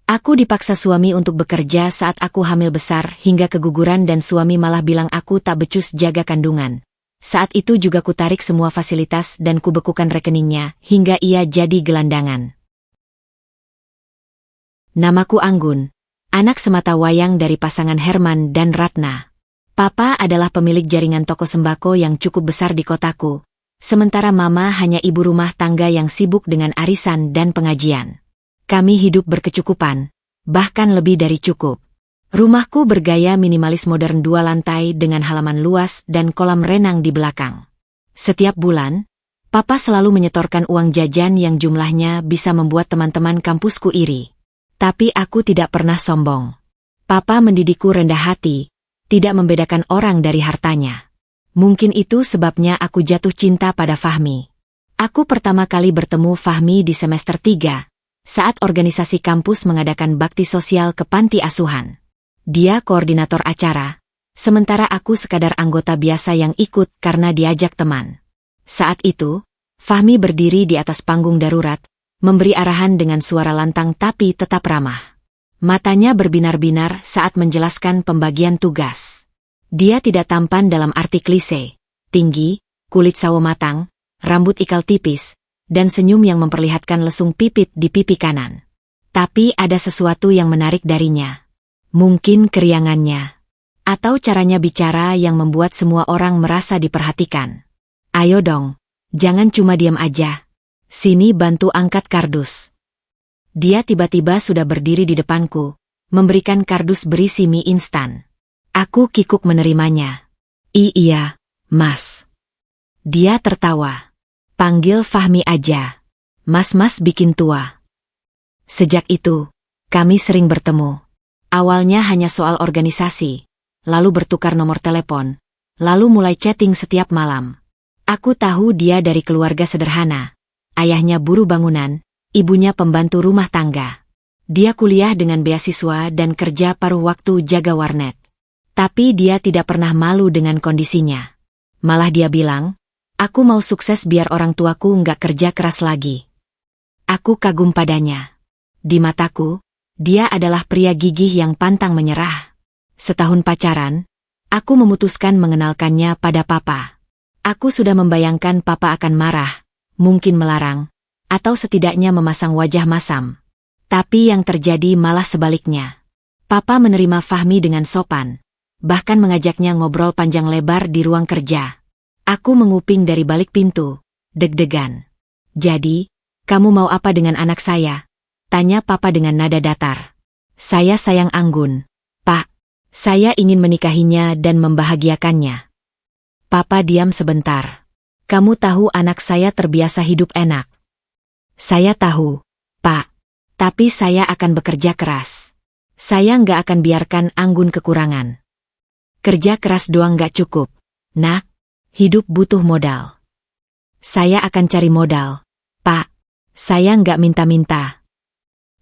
Aku dipaksa suami untuk bekerja saat aku hamil besar hingga keguguran dan suami malah bilang aku tak becus jaga kandungan. Saat itu juga kutarik semua fasilitas dan kubekukan rekeningnya hingga ia jadi gelandangan. Namaku Anggun, anak semata wayang dari pasangan Herman dan Ratna. Papa adalah pemilik jaringan toko sembako yang cukup besar di kotaku, sementara mama hanya ibu rumah tangga yang sibuk dengan arisan dan pengajian. Kami hidup berkecukupan, bahkan lebih dari cukup. Rumahku bergaya minimalis modern 2 lantai dengan halaman luas dan kolam renang di belakang. Setiap bulan, Papa selalu menyetorkan uang jajan yang jumlahnya bisa membuat teman-teman kampusku iri. Tapi aku tidak pernah sombong. Papa mendidikku rendah hati, tidak membedakan orang dari hartanya. Mungkin itu sebabnya aku jatuh cinta pada Fahmi. Aku pertama kali bertemu Fahmi di semester 3. Saat organisasi kampus mengadakan bakti sosial ke panti asuhan. Dia koordinator acara, sementara aku sekadar anggota biasa yang ikut karena diajak teman. Saat itu, Fahmi berdiri di atas panggung darurat, memberi arahan dengan suara lantang tapi tetap ramah. Matanya berbinar-binar saat menjelaskan pembagian tugas. Dia tidak tampan dalam arti klise, tinggi, kulit sawo matang, rambut ikal tipis, dan senyum yang memperlihatkan lesung pipit di pipi kanan. Tapi ada sesuatu yang menarik darinya. Mungkin keriangannya. Atau caranya bicara yang membuat semua orang merasa diperhatikan. Ayo dong, jangan cuma diam aja. Sini bantu angkat kardus. Dia tiba-tiba sudah berdiri di depanku, memberikan kardus berisi mie instan. Aku kikuk menerimanya. Iya, Mas. Dia tertawa. Panggil Fahmi aja. Mas-mas bikin tua. Sejak itu, kami sering bertemu. Awalnya hanya soal organisasi, lalu bertukar nomor telepon, lalu mulai chatting setiap malam. Aku tahu dia dari keluarga sederhana. Ayahnya buruh bangunan, ibunya pembantu rumah tangga. Dia kuliah dengan beasiswa dan kerja paruh waktu jaga warnet. Tapi dia tidak pernah malu dengan kondisinya. Malah dia bilang, aku mau sukses biar orang tuaku nggak kerja keras lagi. Aku kagum padanya. Di mataku, dia adalah pria gigih yang pantang menyerah. Setahun pacaran, aku memutuskan mengenalkannya pada Papa. Aku sudah membayangkan Papa akan marah, mungkin melarang, atau setidaknya memasang wajah masam. Tapi yang terjadi malah sebaliknya. Papa menerima Fahmi dengan sopan, bahkan mengajaknya ngobrol panjang lebar di ruang kerja. Aku menguping dari balik pintu, deg-degan. Jadi, kamu mau apa dengan anak saya? Tanya Papa dengan nada datar. Saya sayang Anggun, Pak. Saya ingin menikahinya dan membahagiakannya. Papa diam sebentar. Kamu tahu anak saya terbiasa hidup enak. Saya tahu, Pak. Tapi saya akan bekerja keras. Saya nggak akan biarkan Anggun kekurangan. Kerja keras doang nggak cukup, Nak. Hidup butuh modal. Saya akan cari modal, Pak. Saya nggak minta-minta.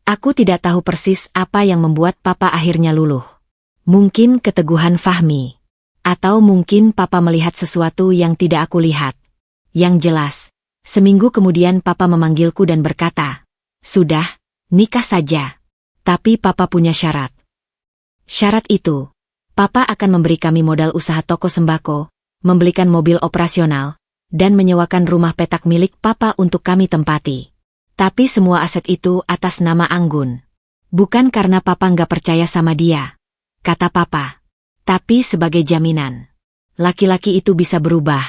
Aku tidak tahu persis apa yang membuat Papa akhirnya luluh. Mungkin keteguhan Fahmi. Atau mungkin Papa melihat sesuatu yang tidak aku lihat. Yang jelas, seminggu kemudian Papa memanggilku dan berkata, sudah, nikah saja. Tapi Papa punya syarat. Syarat itu, Papa akan memberi kami modal usaha toko sembako, membelikan mobil operasional, dan menyewakan rumah petak milik Papa untuk kami tempati. Tapi semua aset itu atas nama Anggun. Bukan karena Papa nggak percaya sama dia, kata Papa. Tapi sebagai jaminan. Laki-laki itu bisa berubah,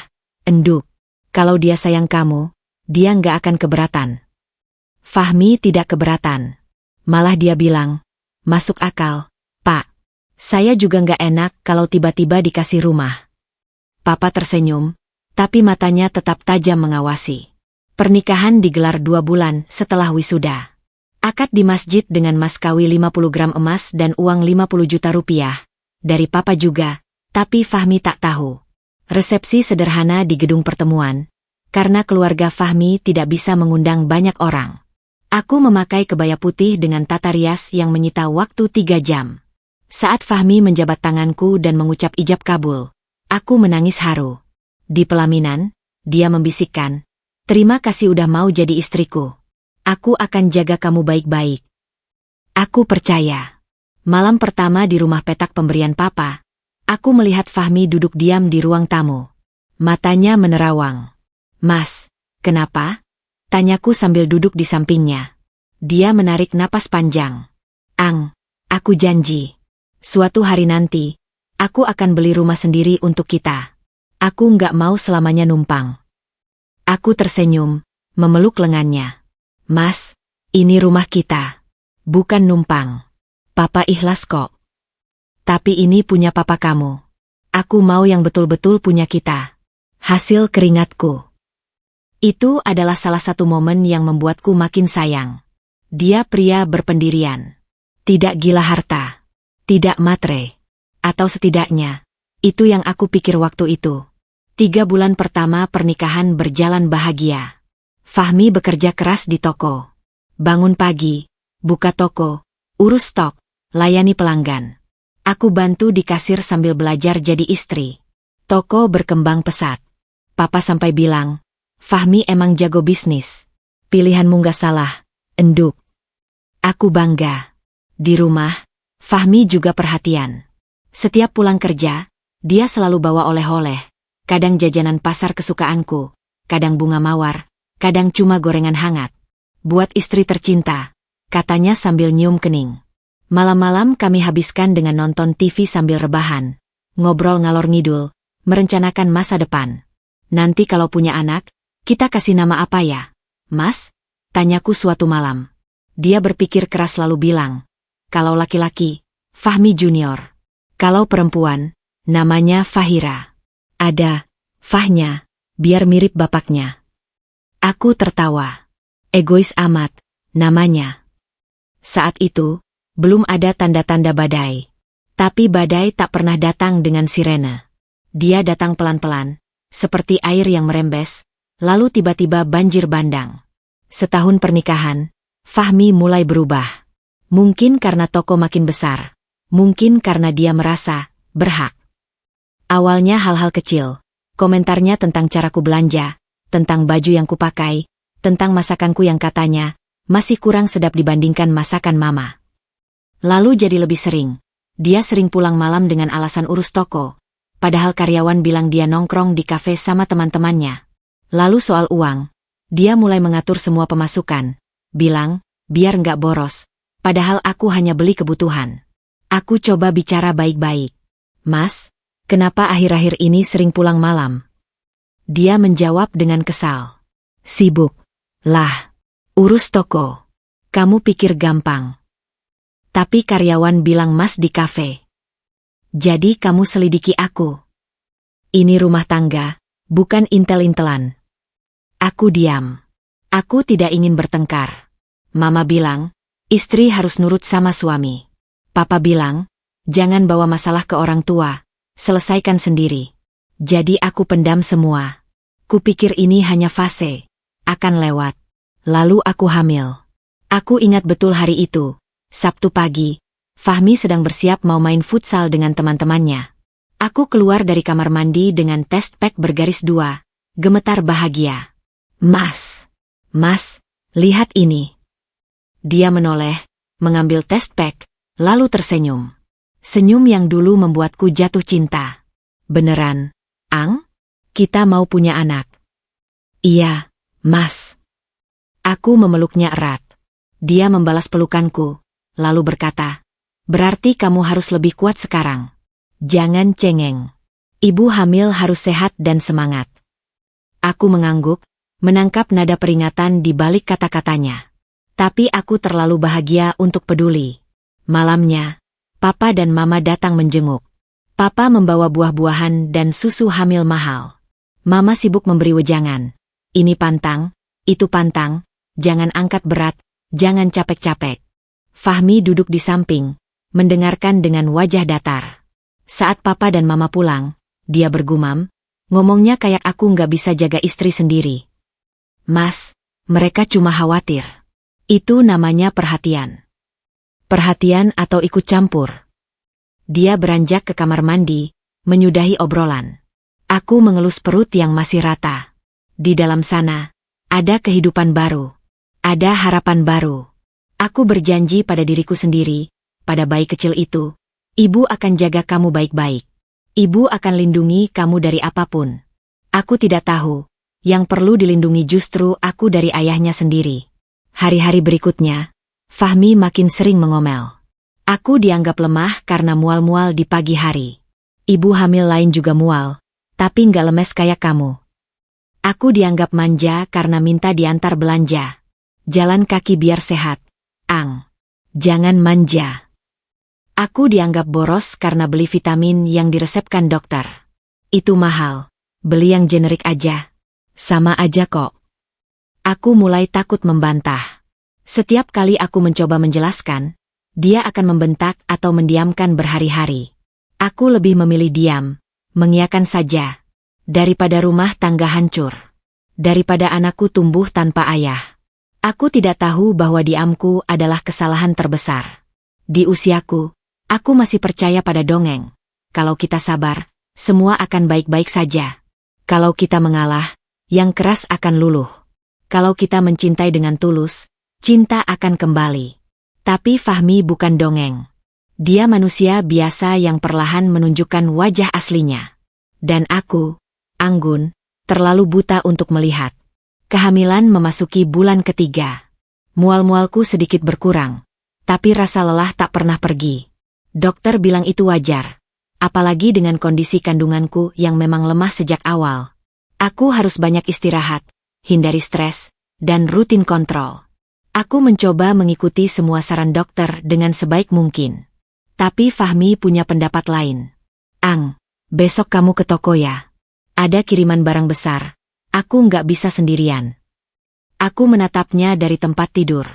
enduk. Kalau dia sayang kamu, dia nggak akan keberatan. Fahmi tidak keberatan. Malah dia bilang, masuk akal, Pak. Saya juga nggak enak kalau tiba-tiba dikasih rumah. Papa tersenyum, tapi matanya tetap tajam mengawasi. Pernikahan digelar 2 bulan setelah wisuda. Akad di masjid dengan mas kawin 50 gram emas dan uang 50 juta rupiah. Dari Papa juga, tapi Fahmi tak tahu. Resepsi sederhana di gedung pertemuan, karena keluarga Fahmi tidak bisa mengundang banyak orang. Aku memakai kebaya putih dengan tata rias yang menyita waktu 3 jam. Saat Fahmi menjabat tanganku dan mengucap ijab kabul, aku menangis haru. Di pelaminan, dia membisikkan, terima kasih udah mau jadi istriku. Aku akan jaga kamu baik-baik. Aku percaya. Malam pertama di rumah petak pemberian papa, aku melihat Fahmi duduk diam di ruang tamu. Matanya menerawang. Mas, kenapa? Tanyaku sambil duduk di sampingnya. Dia menarik napas panjang. Aku janji. Suatu hari nanti, aku akan beli rumah sendiri untuk kita. Aku nggak mau selamanya numpang. Aku tersenyum, memeluk lengannya. Mas, ini rumah kita. Bukan numpang. Papa ikhlas kok. Tapi ini punya papa kamu. Aku mau yang betul-betul punya kita. Hasil keringatku. Itu adalah salah satu momen yang membuatku makin sayang. Dia pria berpendirian. Tidak gila harta. Tidak matre. Atau setidaknya, itu yang aku pikir waktu itu. 3 bulan pertama pernikahan berjalan bahagia. Fahmi bekerja keras di toko. Bangun pagi, buka toko, urus stok, layani pelanggan. Aku bantu di kasir sambil belajar jadi istri. Toko berkembang pesat. Papa sampai bilang, Fahmi emang jago bisnis. Pilihanmu gak salah, enduk. Aku bangga. Di rumah, Fahmi juga perhatian. Setiap pulang kerja, dia selalu bawa oleh-oleh. Kadang jajanan pasar kesukaanku, kadang bunga mawar, kadang cuma gorengan hangat. Buat istri tercinta, katanya sambil nyium kening. Malam-malam kami habiskan dengan nonton TV sambil rebahan, ngobrol ngalor ngidul, merencanakan masa depan. Nanti kalau punya anak, kita kasih nama apa ya, Mas? Tanyaku suatu malam. Dia berpikir keras lalu bilang, kalau laki-laki, Fahmi Junior. Kalau perempuan, namanya Fahira. Ada Fahnya, biar mirip bapaknya. Aku tertawa. Egois amat, namanya. Saat itu, belum ada tanda-tanda badai. Tapi badai tak pernah datang dengan sirene. Dia datang pelan-pelan, seperti air yang merembes, lalu tiba-tiba banjir bandang. Setahun pernikahan, Fahmi mulai berubah. Mungkin karena toko makin besar, mungkin karena dia merasa berhak. Awalnya hal-hal kecil, komentarnya tentang caraku belanja, tentang baju yang kupakai, tentang masakanku yang katanya masih kurang sedap dibandingkan masakan mama. Lalu jadi lebih sering. Dia sering pulang malam dengan alasan urus toko, padahal karyawan bilang dia nongkrong di kafe sama teman-temannya. Lalu soal uang, dia mulai mengatur semua pemasukan, bilang, biar nggak boros, padahal aku hanya beli kebutuhan. Aku coba bicara baik-baik. Mas, kenapa akhir-akhir ini sering pulang malam? Dia menjawab dengan kesal. Sibuk. Lah, urus toko. Kamu pikir gampang. Tapi karyawan bilang Mas di kafe. Jadi kamu selidiki aku. Ini rumah tangga, bukan intel-intelan. Aku diam. Aku tidak ingin bertengkar. Mama bilang, istri harus nurut sama suami. Papa bilang, jangan bawa masalah ke orang tua, selesaikan sendiri. Jadi aku pendam semua. Kupikir ini hanya fase. Akan lewat. Lalu aku hamil. Aku ingat betul hari itu. Sabtu pagi, Fahmi sedang bersiap mau main futsal dengan teman-temannya. Aku keluar dari kamar mandi dengan test pack bergaris 2, gemetar bahagia. Mas, lihat ini. Dia menoleh, mengambil test pack, lalu tersenyum. Senyum yang dulu membuatku jatuh cinta. Beneran, Ang? Kita mau punya anak. Iya. Mas. Aku memeluknya erat. Dia membalas pelukanku, lalu berkata, berarti kamu harus lebih kuat sekarang. Jangan cengeng. Ibu hamil harus sehat dan semangat. Aku mengangguk, menangkap nada peringatan di balik kata-katanya. Tapi aku terlalu bahagia untuk peduli. Malamnya, Papa dan Mama datang menjenguk. Papa membawa buah-buahan dan susu hamil mahal. Mama sibuk memberi wejangan. Ini pantang, itu pantang, jangan angkat berat, jangan capek-capek. Fahmi duduk di samping, mendengarkan dengan wajah datar. Saat Papa dan Mama pulang, dia bergumam, ngomongnya kayak aku nggak bisa jaga istri sendiri. Mas, mereka cuma khawatir. Itu namanya perhatian. Perhatian atau ikut campur. Dia beranjak ke kamar mandi, menyudahi obrolan. Aku mengelus perut yang masih rata. Di dalam sana, ada kehidupan baru. Ada harapan baru. Aku berjanji pada diriku sendiri, pada bayi kecil itu, ibu akan jaga kamu baik-baik. Ibu akan lindungi kamu dari apapun. Aku tidak tahu, yang perlu dilindungi justru aku dari ayahnya sendiri. Hari-hari berikutnya, Fahmi makin sering mengomel. Aku dianggap lemah karena mual-mual di pagi hari. Ibu hamil lain juga mual, tapi nggak lemes kayak kamu. Aku dianggap manja karena minta diantar belanja. Jalan kaki biar sehat. Ang, jangan manja. Aku dianggap boros karena beli vitamin yang diresepkan dokter. Itu mahal. Beli yang generik aja. Sama aja kok. Aku mulai takut membantah. Setiap kali aku mencoba menjelaskan, dia akan membentak atau mendiamkan berhari-hari. Aku lebih memilih diam, mengiyakan saja, daripada rumah tangga hancur. Daripada anakku tumbuh tanpa ayah. Aku tidak tahu bahwa diamku adalah kesalahan terbesar. Di usiaku, aku masih percaya pada dongeng. Kalau kita sabar, semua akan baik-baik saja. Kalau kita mengalah, yang keras akan luluh. Kalau kita mencintai dengan tulus, cinta akan kembali. Tapi Fahmi bukan dongeng. Dia manusia biasa yang perlahan menunjukkan wajah aslinya. Dan aku, Anggun, terlalu buta untuk melihat. Kehamilan memasuki bulan ketiga. Mual-mualku sedikit berkurang. Tapi rasa lelah tak pernah pergi. Dokter bilang itu wajar. Apalagi dengan kondisi kandunganku yang memang lemah sejak awal. Aku harus banyak istirahat, hindari stres, dan rutin kontrol. Aku mencoba mengikuti semua saran dokter dengan sebaik mungkin. Tapi Fahmi punya pendapat lain. Ang, besok kamu ke toko ya. Ada kiriman barang besar. Aku nggak bisa sendirian. Aku menatapnya dari tempat tidur.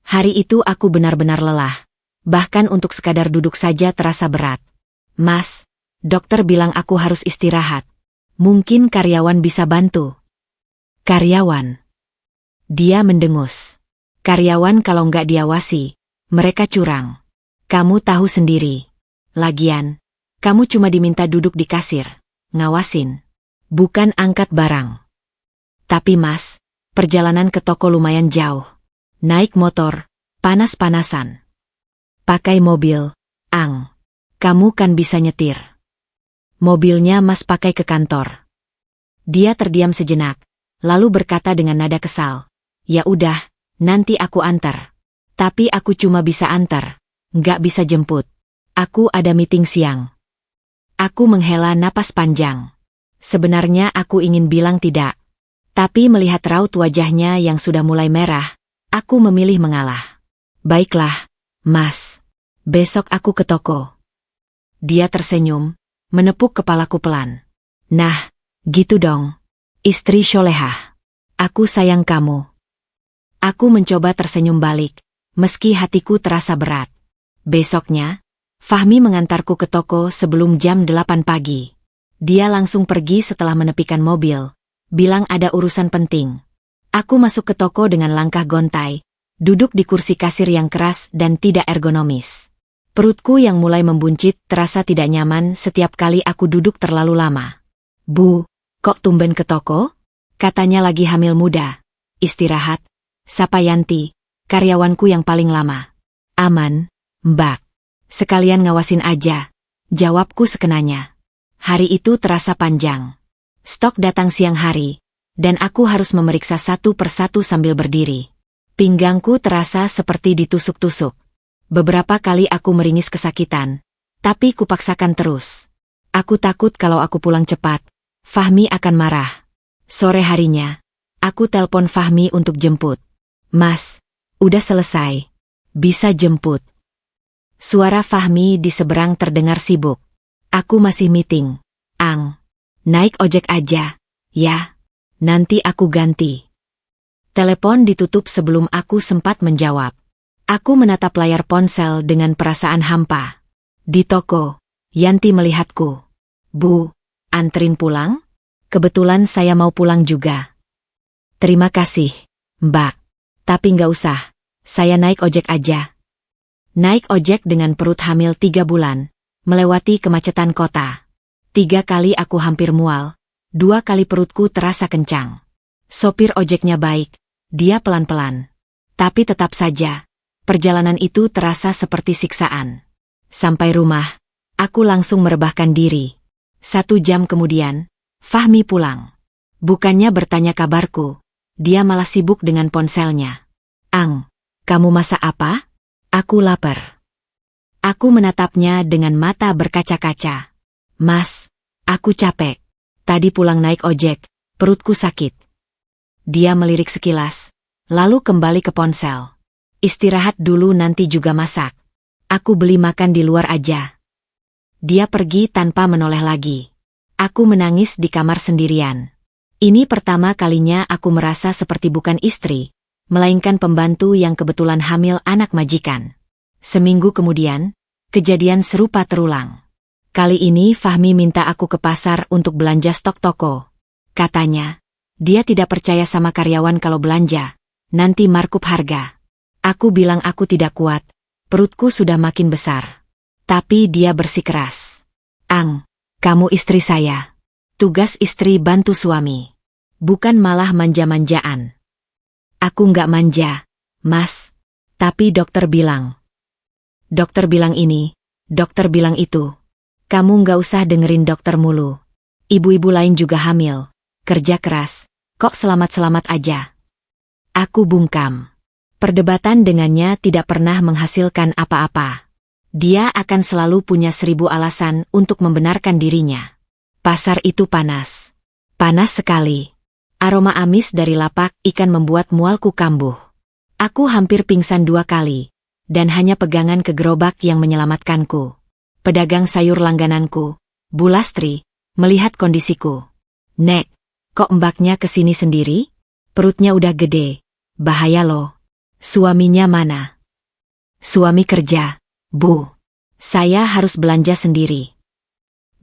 Hari itu aku benar-benar lelah. Bahkan untuk sekadar duduk saja terasa berat. Mas, dokter bilang aku harus istirahat. Mungkin karyawan bisa bantu. Karyawan. Dia mendengus. Karyawan kalau nggak diawasi, mereka curang. Kamu tahu sendiri. Lagian, kamu cuma diminta duduk di kasir, ngawasin. Bukan angkat barang. Tapi mas, perjalanan ke toko lumayan jauh. Naik motor, panas-panasan. Pakai mobil, Ang. Kamu kan bisa nyetir. Mobilnya mas pakai ke kantor. Dia terdiam sejenak, lalu berkata dengan nada kesal. Ya udah, nanti aku antar. Tapi aku cuma bisa antar, nggak bisa jemput. Aku ada meeting siang. Aku menghela napas panjang. Sebenarnya aku ingin bilang tidak. Tapi melihat raut wajahnya yang sudah mulai merah, aku memilih mengalah. Baiklah, mas. Besok aku ke toko. Dia tersenyum, menepuk kepalaku pelan. Nah, gitu dong. Istri solehah. Aku sayang kamu. Aku mencoba tersenyum balik, meski hatiku terasa berat. Besoknya, Fahmi mengantarku ke toko sebelum jam 8 pagi. Dia langsung pergi setelah menepikan mobil. Bilang ada urusan penting. Aku masuk ke toko dengan langkah gontai, duduk di kursi kasir yang keras dan tidak ergonomis. Perutku yang mulai membuncit terasa tidak nyaman setiap kali aku duduk terlalu lama. Bu, kok tumben ke toko? Katanya lagi hamil muda. Istirahat. Sapa Yanti, karyawanku yang paling lama. Aman, Mbak. Sekalian ngawasin aja. Jawabku sekenanya. Hari itu terasa panjang. Stok datang siang hari, dan aku harus memeriksa satu persatu sambil berdiri. Pinggangku terasa seperti ditusuk-tusuk. Beberapa kali aku meringis kesakitan, tapi kupaksakan terus. Aku takut kalau aku pulang cepat, Fahmi akan marah. Sore harinya, aku telpon Fahmi untuk jemput. Mas, udah selesai. Bisa jemput. Suara Fahmi di seberang terdengar sibuk. Aku masih meeting. Ang. Naik ojek aja, ya. Nanti aku ganti. Telepon ditutup sebelum aku sempat menjawab. Aku menatap layar ponsel dengan perasaan hampa. Di toko, Yanti melihatku. Bu, anterin pulang? Kebetulan saya mau pulang juga. Terima kasih, Mbak. Tapi nggak usah, saya naik ojek aja. Naik ojek dengan perut hamil 3 bulan, melewati kemacetan kota. 3 kali aku hampir mual, 2 kali perutku terasa kencang. Sopir ojeknya baik, dia pelan-pelan. Tapi tetap saja, Perjalanan itu terasa seperti siksaan. Sampai rumah, aku langsung merebahkan diri. 1 jam kemudian, Fahmi pulang. Bukannya bertanya kabarku, dia malah sibuk dengan ponselnya. "Ang, kamu masak apa? Aku lapar." Aku menatapnya dengan mata berkaca-kaca. "Mas, aku capek. Tadi pulang naik ojek, perutku sakit." Dia melirik sekilas, lalu kembali ke ponsel. "Istirahat dulu, nanti juga masak. Aku beli makan di luar aja." Dia pergi tanpa menoleh lagi. Aku menangis di kamar sendirian. Ini pertama kalinya aku merasa seperti bukan istri, melainkan pembantu yang kebetulan hamil anak majikan. Seminggu kemudian, kejadian serupa terulang. Kali ini Fahmi minta aku ke pasar untuk belanja stok toko. Katanya, dia tidak percaya sama karyawan kalau belanja, nanti markup harga. Aku bilang aku tidak kuat, perutku sudah makin besar. Tapi dia bersikeras. "Ang, kamu istri saya. Tugas istri bantu suami. Bukan malah manja-manjaan." "Aku nggak manja, Mas. Tapi dokter bilang." "Dokter bilang ini, dokter bilang itu. Kamu nggak usah dengerin dokter mulu. Ibu-ibu lain juga hamil, kerja keras, kok selamat-selamat aja." Aku bungkam. Perdebatan dengannya tidak pernah menghasilkan apa-apa. Dia akan selalu punya 1000 alasan untuk membenarkan dirinya. Pasar itu panas. Panas sekali. Aroma amis dari lapak ikan membuat mualku kambuh. Aku hampir pingsan 2 kali, dan hanya pegangan ke gerobak yang menyelamatkanku. Pedagang sayur langgananku, Bu Lastri, melihat kondisiku. "Nek, kok mbaknya kesini sendiri? Perutnya udah gede. Bahaya loh." "Suaminya mana?" "Suami kerja, Bu. Saya harus belanja sendiri."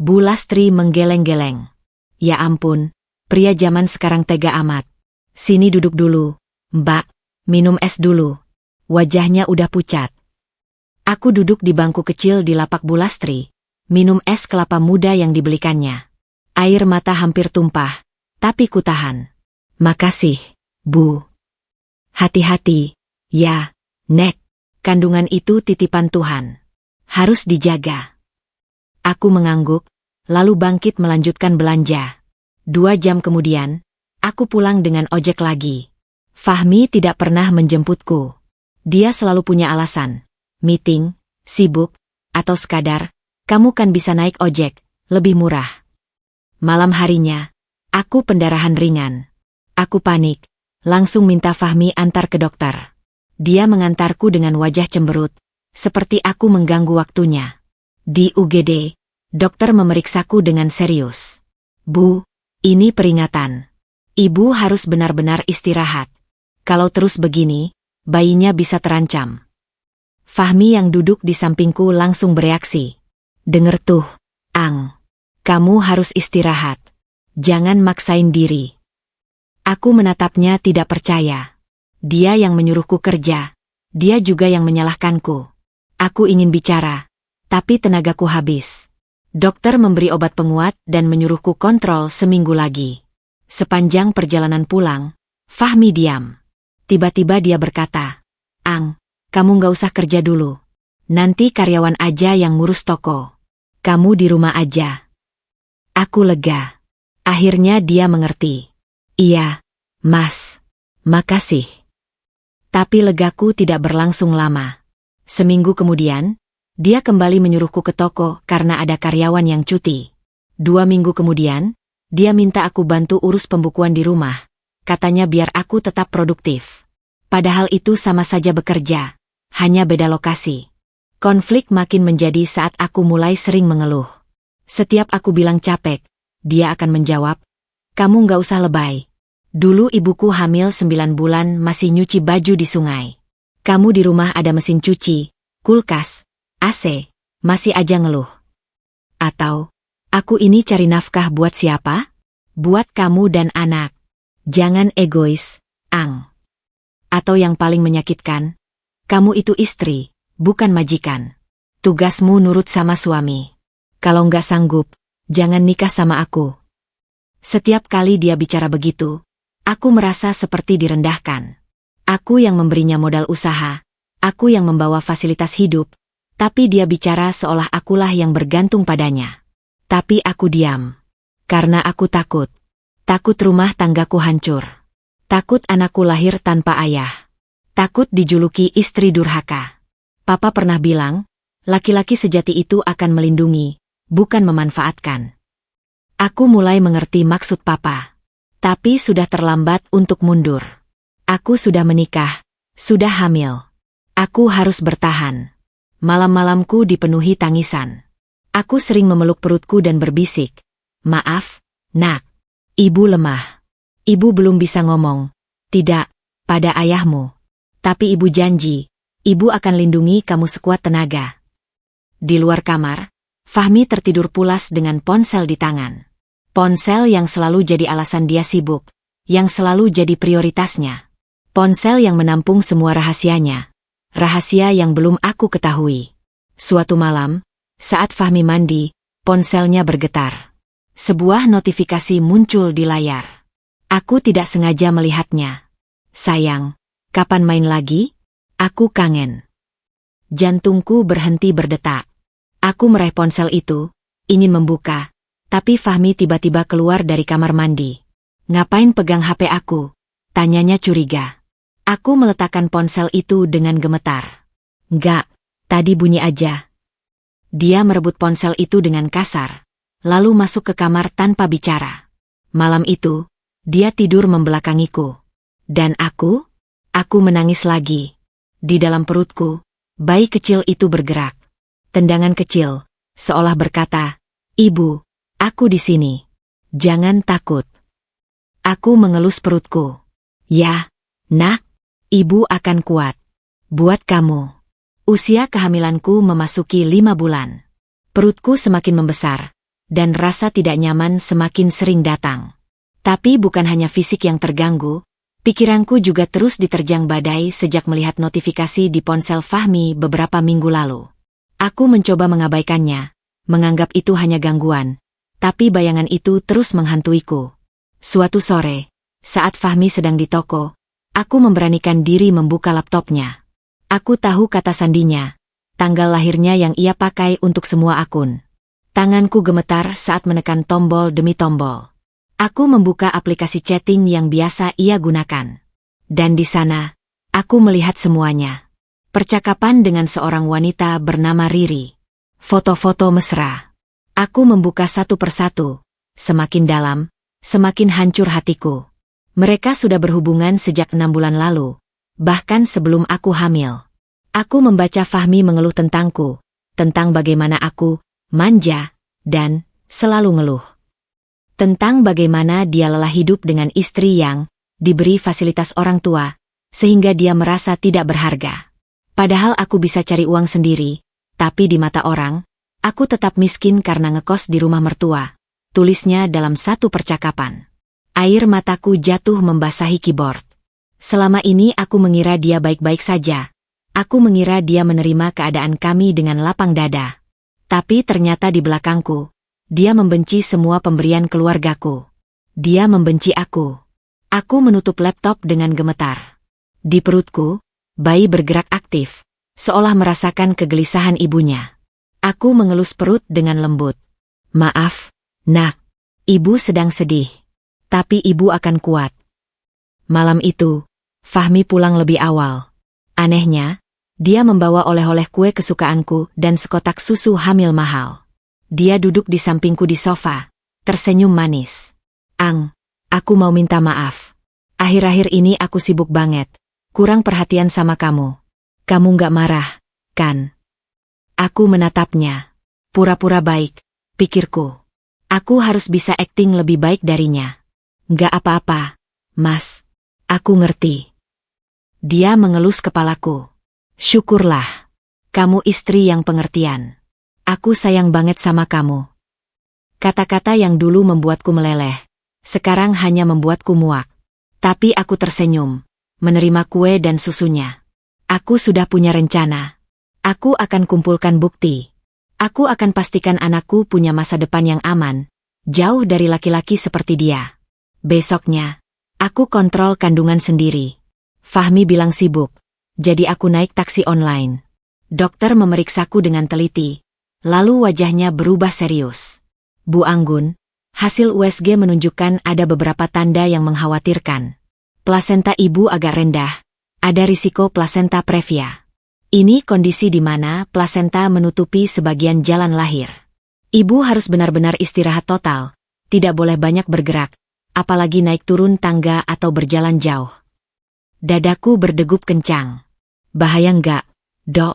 Bu Lastri menggeleng-geleng. "Ya ampun, pria zaman sekarang tega amat. Sini duduk dulu, Mbak, minum es dulu." Wajahnya udah pucat. Aku duduk di bangku kecil di lapak Bu Lastri, minum es kelapa muda yang dibelikannya. Air mata hampir tumpah, tapi kutahan. "Makasih, Bu." "Hati-hati. Ya, Nek, kandungan itu titipan Tuhan. Harus dijaga." Aku mengangguk, lalu bangkit melanjutkan belanja. 2 jam kemudian, aku pulang dengan ojek lagi. Fahmi tidak pernah menjemputku. Dia selalu punya alasan. Meeting, sibuk, atau sekadar, "Kamu kan bisa naik ojek, lebih murah." Malam harinya, aku pendarahan ringan. Aku panik, langsung minta Fahmi antar ke dokter. Dia mengantarku dengan wajah cemberut, seperti aku mengganggu waktunya. Di UGD, dokter memeriksaku dengan serius. "Bu, ini peringatan. Ibu harus benar-benar istirahat. Kalau terus begini, bayinya bisa terancam." Fahmi yang duduk di sampingku langsung bereaksi. "Denger tuh, Ang. Kamu harus istirahat. Jangan maksain diri." Aku menatapnya tidak percaya. Dia yang menyuruhku kerja. Dia juga yang menyalahkanku. Aku ingin bicara, tapi tenagaku habis. Dokter memberi obat penguat dan menyuruhku kontrol seminggu lagi. Sepanjang perjalanan pulang, Fahmi diam. Tiba-tiba dia berkata, "Ang, kamu nggak usah kerja dulu. Nanti karyawan aja yang ngurus toko. Kamu di rumah aja." Aku lega. Akhirnya dia mengerti. "Iya, Mas. Makasih." Tapi legaku tidak berlangsung lama. Seminggu kemudian, dia kembali menyuruhku ke toko karena ada karyawan yang cuti. 2 minggu kemudian, dia minta aku bantu urus pembukuan di rumah. Katanya biar aku tetap produktif. Padahal itu sama saja bekerja, hanya beda lokasi. Konflik makin menjadi saat aku mulai sering mengeluh. Setiap aku bilang capek, dia akan menjawab, "Kamu nggak usah lebay. Dulu ibuku hamil 9 bulan masih nyuci baju di sungai. Kamu di rumah ada mesin cuci, kulkas, AC, masih aja ngeluh." Atau, "Aku ini cari nafkah buat siapa? Buat kamu dan anak. Jangan egois, Ang." Atau yang paling menyakitkan, "Kamu itu istri, bukan majikan. Tugasmu nurut sama suami. Kalau nggak sanggup, jangan nikah sama aku." Setiap kali dia bicara begitu, aku merasa seperti direndahkan. Aku yang memberinya modal usaha, Aku yang membawa fasilitas hidup, tapi dia bicara seolah akulah yang bergantung padanya. Tapi aku diam. Karena aku takut. Takut rumah tanggaku hancur. Takut anakku lahir tanpa ayah. Takut dijuluki istri durhaka. Papa pernah bilang, laki-laki sejati itu akan melindungi, bukan memanfaatkan. Aku mulai mengerti maksud Papa. Tapi sudah terlambat untuk mundur. Aku sudah menikah, sudah hamil. Aku harus bertahan. Malam-malamku dipenuhi tangisan. Aku sering memeluk perutku dan berbisik, "Maaf, Nak. Ibu lemah. Ibu belum bisa ngomong. Tidak, pada ayahmu. Tapi ibu janji, ibu akan lindungi kamu sekuat tenaga." Di luar kamar, Fahmi tertidur pulas dengan ponsel di tangan. Ponsel yang selalu jadi alasan dia sibuk, yang selalu jadi prioritasnya. Ponsel yang menampung semua rahasianya. Rahasia yang belum aku ketahui. Suatu malam, saat Fahmi mandi, ponselnya bergetar. Sebuah notifikasi muncul di layar. Aku tidak sengaja melihatnya. "Sayang, kapan main lagi? Aku kangen." Jantungku berhenti berdetak. Aku meraih ponsel itu, ingin membuka, tapi Fahmi tiba-tiba keluar dari kamar mandi. "Ngapain pegang HP aku?" tanyanya curiga. Aku meletakkan ponsel itu dengan gemetar. "Enggak, tadi bunyi aja." Dia merebut ponsel itu dengan kasar, lalu masuk ke kamar tanpa bicara. Malam itu, dia tidur membelakangiku. Dan aku menangis lagi. Di dalam perutku, bayi kecil itu bergerak. Tendangan kecil, seolah berkata, "Ibu, aku di sini. Jangan takut." Aku mengelus perutku. "Ya, Nak. Ibu akan kuat. Buat kamu." Usia kehamilanku memasuki 5 bulan. Perutku semakin membesar, dan rasa tidak nyaman semakin sering datang. Tapi bukan hanya fisik yang terganggu, pikiranku juga terus diterjang badai sejak melihat notifikasi di ponsel Fahmi beberapa minggu lalu. Aku mencoba mengabaikannya, menganggap itu hanya gangguan, tapi bayangan itu terus menghantuiku. Suatu sore, saat Fahmi sedang di toko, aku memberanikan diri membuka laptopnya. Aku tahu kata sandinya, tanggal lahirnya yang ia pakai untuk semua akun. Tanganku gemetar saat menekan tombol demi tombol. Aku membuka aplikasi chatting yang biasa ia gunakan. Dan di sana, aku melihat semuanya. Percakapan dengan seorang wanita bernama Riri. Foto-foto mesra. Aku membuka satu persatu. Semakin dalam, semakin hancur hatiku. Mereka sudah berhubungan sejak 6 bulan lalu, bahkan sebelum aku hamil. Aku membaca Fahmi mengeluh tentangku, tentang bagaimana aku manja dan selalu ngeluh. Tentang bagaimana dia lelah hidup dengan istri yang diberi fasilitas orang tua, sehingga dia merasa tidak berharga. Padahal aku bisa cari uang sendiri, tapi di mata orang, aku tetap miskin karena ngekos di rumah mertua, tulisnya dalam satu percakapan. Air mataku jatuh membasahi keyboard. Selama ini aku mengira dia baik-baik saja. Aku mengira dia menerima keadaan kami dengan lapang dada. Tapi ternyata di belakangku, dia membenci semua pemberian keluargaku. Dia membenci aku. Aku menutup laptop dengan gemetar. Di perutku, bayi bergerak aktif, seolah merasakan kegelisahan ibunya. Aku mengelus perut dengan lembut. "Maaf, Nak. Ibu sedang sedih. Tapi ibu akan kuat." Malam itu, Fahmi pulang lebih awal. Anehnya, dia membawa oleh-oleh kue kesukaanku dan sekotak susu hamil mahal. Dia duduk di sampingku di sofa, tersenyum manis. "Ang, aku mau minta maaf. Akhir-akhir ini aku sibuk banget, kurang perhatian sama kamu. Kamu nggak marah, kan?" Aku menatapnya. Pura-pura baik, pikirku. Aku harus bisa akting lebih baik darinya. "Nggak apa-apa, Mas. Aku ngerti." Dia mengelus kepalaku. "Syukurlah. Kamu istri yang pengertian. Aku sayang banget sama kamu." Kata-kata yang dulu membuatku meleleh, sekarang hanya membuatku muak. Tapi aku tersenyum, menerima kue dan susunya. Aku sudah punya rencana. Aku akan kumpulkan bukti. Aku akan pastikan anakku punya masa depan yang aman, jauh dari laki-laki seperti dia. Besoknya, aku kontrol kandungan sendiri. Fahmi bilang sibuk, Jadi aku naik taksi online. Dokter memeriksaku dengan teliti. Lalu wajahnya berubah serius. Bu Anggun, hasil USG menunjukkan ada beberapa tanda yang mengkhawatirkan. Plasenta ibu agak rendah. Ada risiko plasenta previa. Ini kondisi di mana plasenta menutupi sebagian jalan lahir. Ibu harus benar-benar istirahat total. Tidak boleh banyak bergerak, apalagi naik turun tangga atau berjalan jauh. Dadaku berdegup kencang. Bahaya enggak, Dok?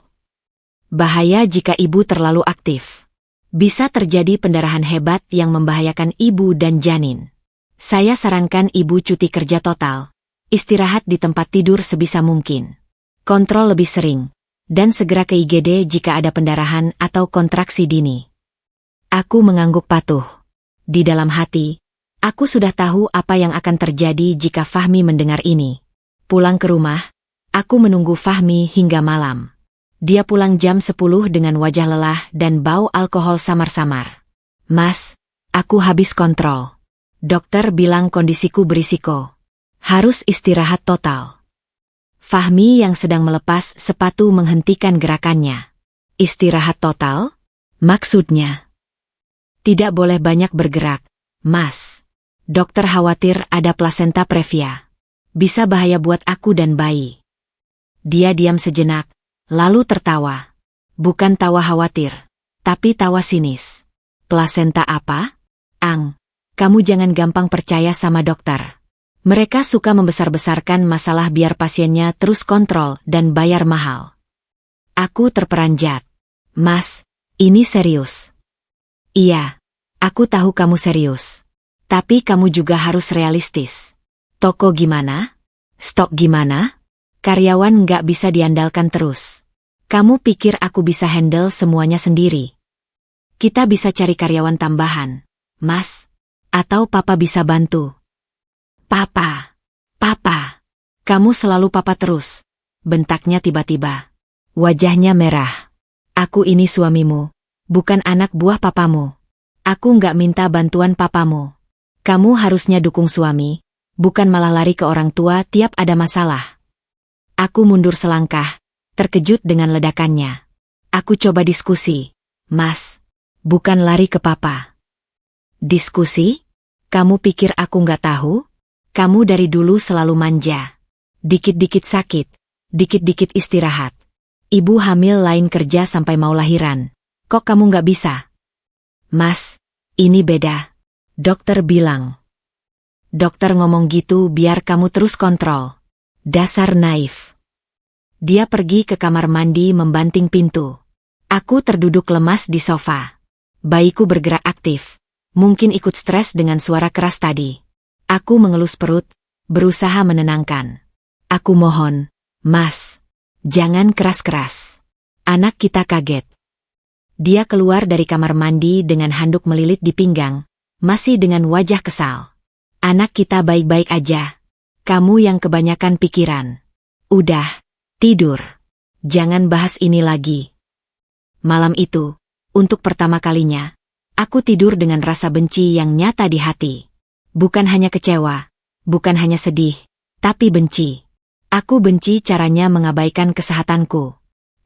Bahaya jika ibu terlalu aktif. Bisa terjadi pendarahan hebat yang membahayakan ibu dan janin. Saya sarankan ibu cuti kerja total. Istirahat di tempat tidur sebisa mungkin. Kontrol lebih sering. Dan segera ke IGD jika ada pendarahan atau kontraksi dini. Aku mengangguk patuh. Di dalam hati, aku sudah tahu apa yang akan terjadi jika Fahmi mendengar ini. Pulang ke rumah, aku menunggu Fahmi hingga malam. Dia pulang jam 10 dengan wajah lelah dan bau alkohol samar-samar. Mas, aku habis kontrol. Dokter bilang kondisiku berisiko. Harus istirahat total. Fahmi yang sedang melepas sepatu menghentikan gerakannya. Istirahat total? Maksudnya? Tidak boleh banyak bergerak, Mas. Dokter khawatir ada plasenta previa. Bisa bahaya buat aku dan bayi. Dia diam sejenak. Lalu tertawa. Bukan tawa khawatir, tapi tawa sinis. Plasenta apa? Ang, kamu jangan gampang percaya sama dokter. Mereka suka membesar-besarkan masalah biar pasiennya terus kontrol dan bayar mahal. Aku terperanjat. Mas, ini serius. Iya, aku tahu kamu serius. Tapi kamu juga harus realistis. Toko gimana? Stok gimana? Karyawan nggak bisa diandalkan terus. Kamu pikir aku bisa handle semuanya sendiri? Kita bisa cari karyawan tambahan, Mas. Atau Papa bisa bantu. Papa. Kamu selalu Papa terus. Bentaknya tiba-tiba. Wajahnya merah. Aku ini suamimu, bukan anak buah papamu. Aku nggak minta bantuan papamu. Kamu harusnya dukung suami, bukan malah lari ke orang tua tiap ada masalah. Aku mundur selangkah, terkejut dengan ledakannya. Aku coba diskusi. Mas, bukan lari ke papa. Diskusi? Kamu pikir aku nggak tahu? Kamu dari dulu selalu manja. Dikit-dikit sakit, dikit-dikit istirahat. Ibu hamil lain kerja sampai mau lahiran. Kok kamu nggak bisa? Mas, ini beda. Dokter bilang. Dokter ngomong gitu biar kamu terus kontrol. Dasar naif. Dia pergi ke kamar mandi membanting pintu. Aku terduduk lemas di sofa. Bayiku bergerak aktif. Mungkin ikut stres dengan suara keras tadi. Aku mengelus perut, berusaha menenangkan. Aku mohon, Mas, jangan keras-keras. Anak kita kaget. Dia keluar dari kamar mandi dengan handuk melilit di pinggang, masih dengan wajah kesal. Anak kita baik-baik aja. Kamu yang kebanyakan pikiran. Udah, tidur. Jangan bahas ini lagi. Malam itu, untuk pertama kalinya, aku tidur dengan rasa benci yang nyata di hati. Bukan hanya kecewa, bukan hanya sedih, tapi benci. Aku benci caranya mengabaikan kesehatanku.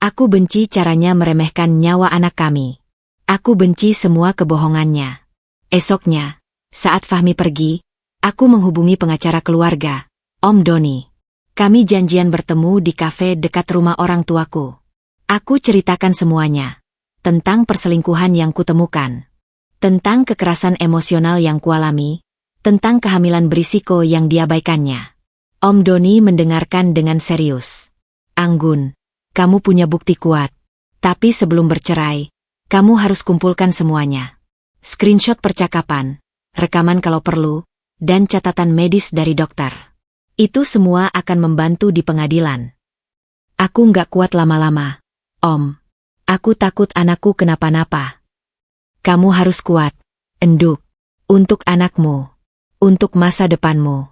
Aku benci caranya meremehkan nyawa anak kami. Aku benci semua kebohongannya. Esoknya, saat Fahmi pergi, aku menghubungi pengacara keluarga, Om Doni. Kami janjian bertemu di kafe dekat rumah orang tuaku. Aku ceritakan semuanya. Tentang perselingkuhan yang kutemukan. Tentang kekerasan emosional yang kualami. Tentang kehamilan berisiko yang diabaikannya. Om Doni mendengarkan dengan serius. Anggun, kamu punya bukti kuat. Tapi sebelum bercerai, kamu harus kumpulkan semuanya. Screenshot percakapan, rekaman kalau perlu, dan catatan medis dari dokter. Itu semua akan membantu di pengadilan. Aku nggak kuat lama-lama, Om. Aku takut anakku kenapa-napa. Kamu harus kuat, Enduk. Untuk anakmu. Untuk masa depanmu.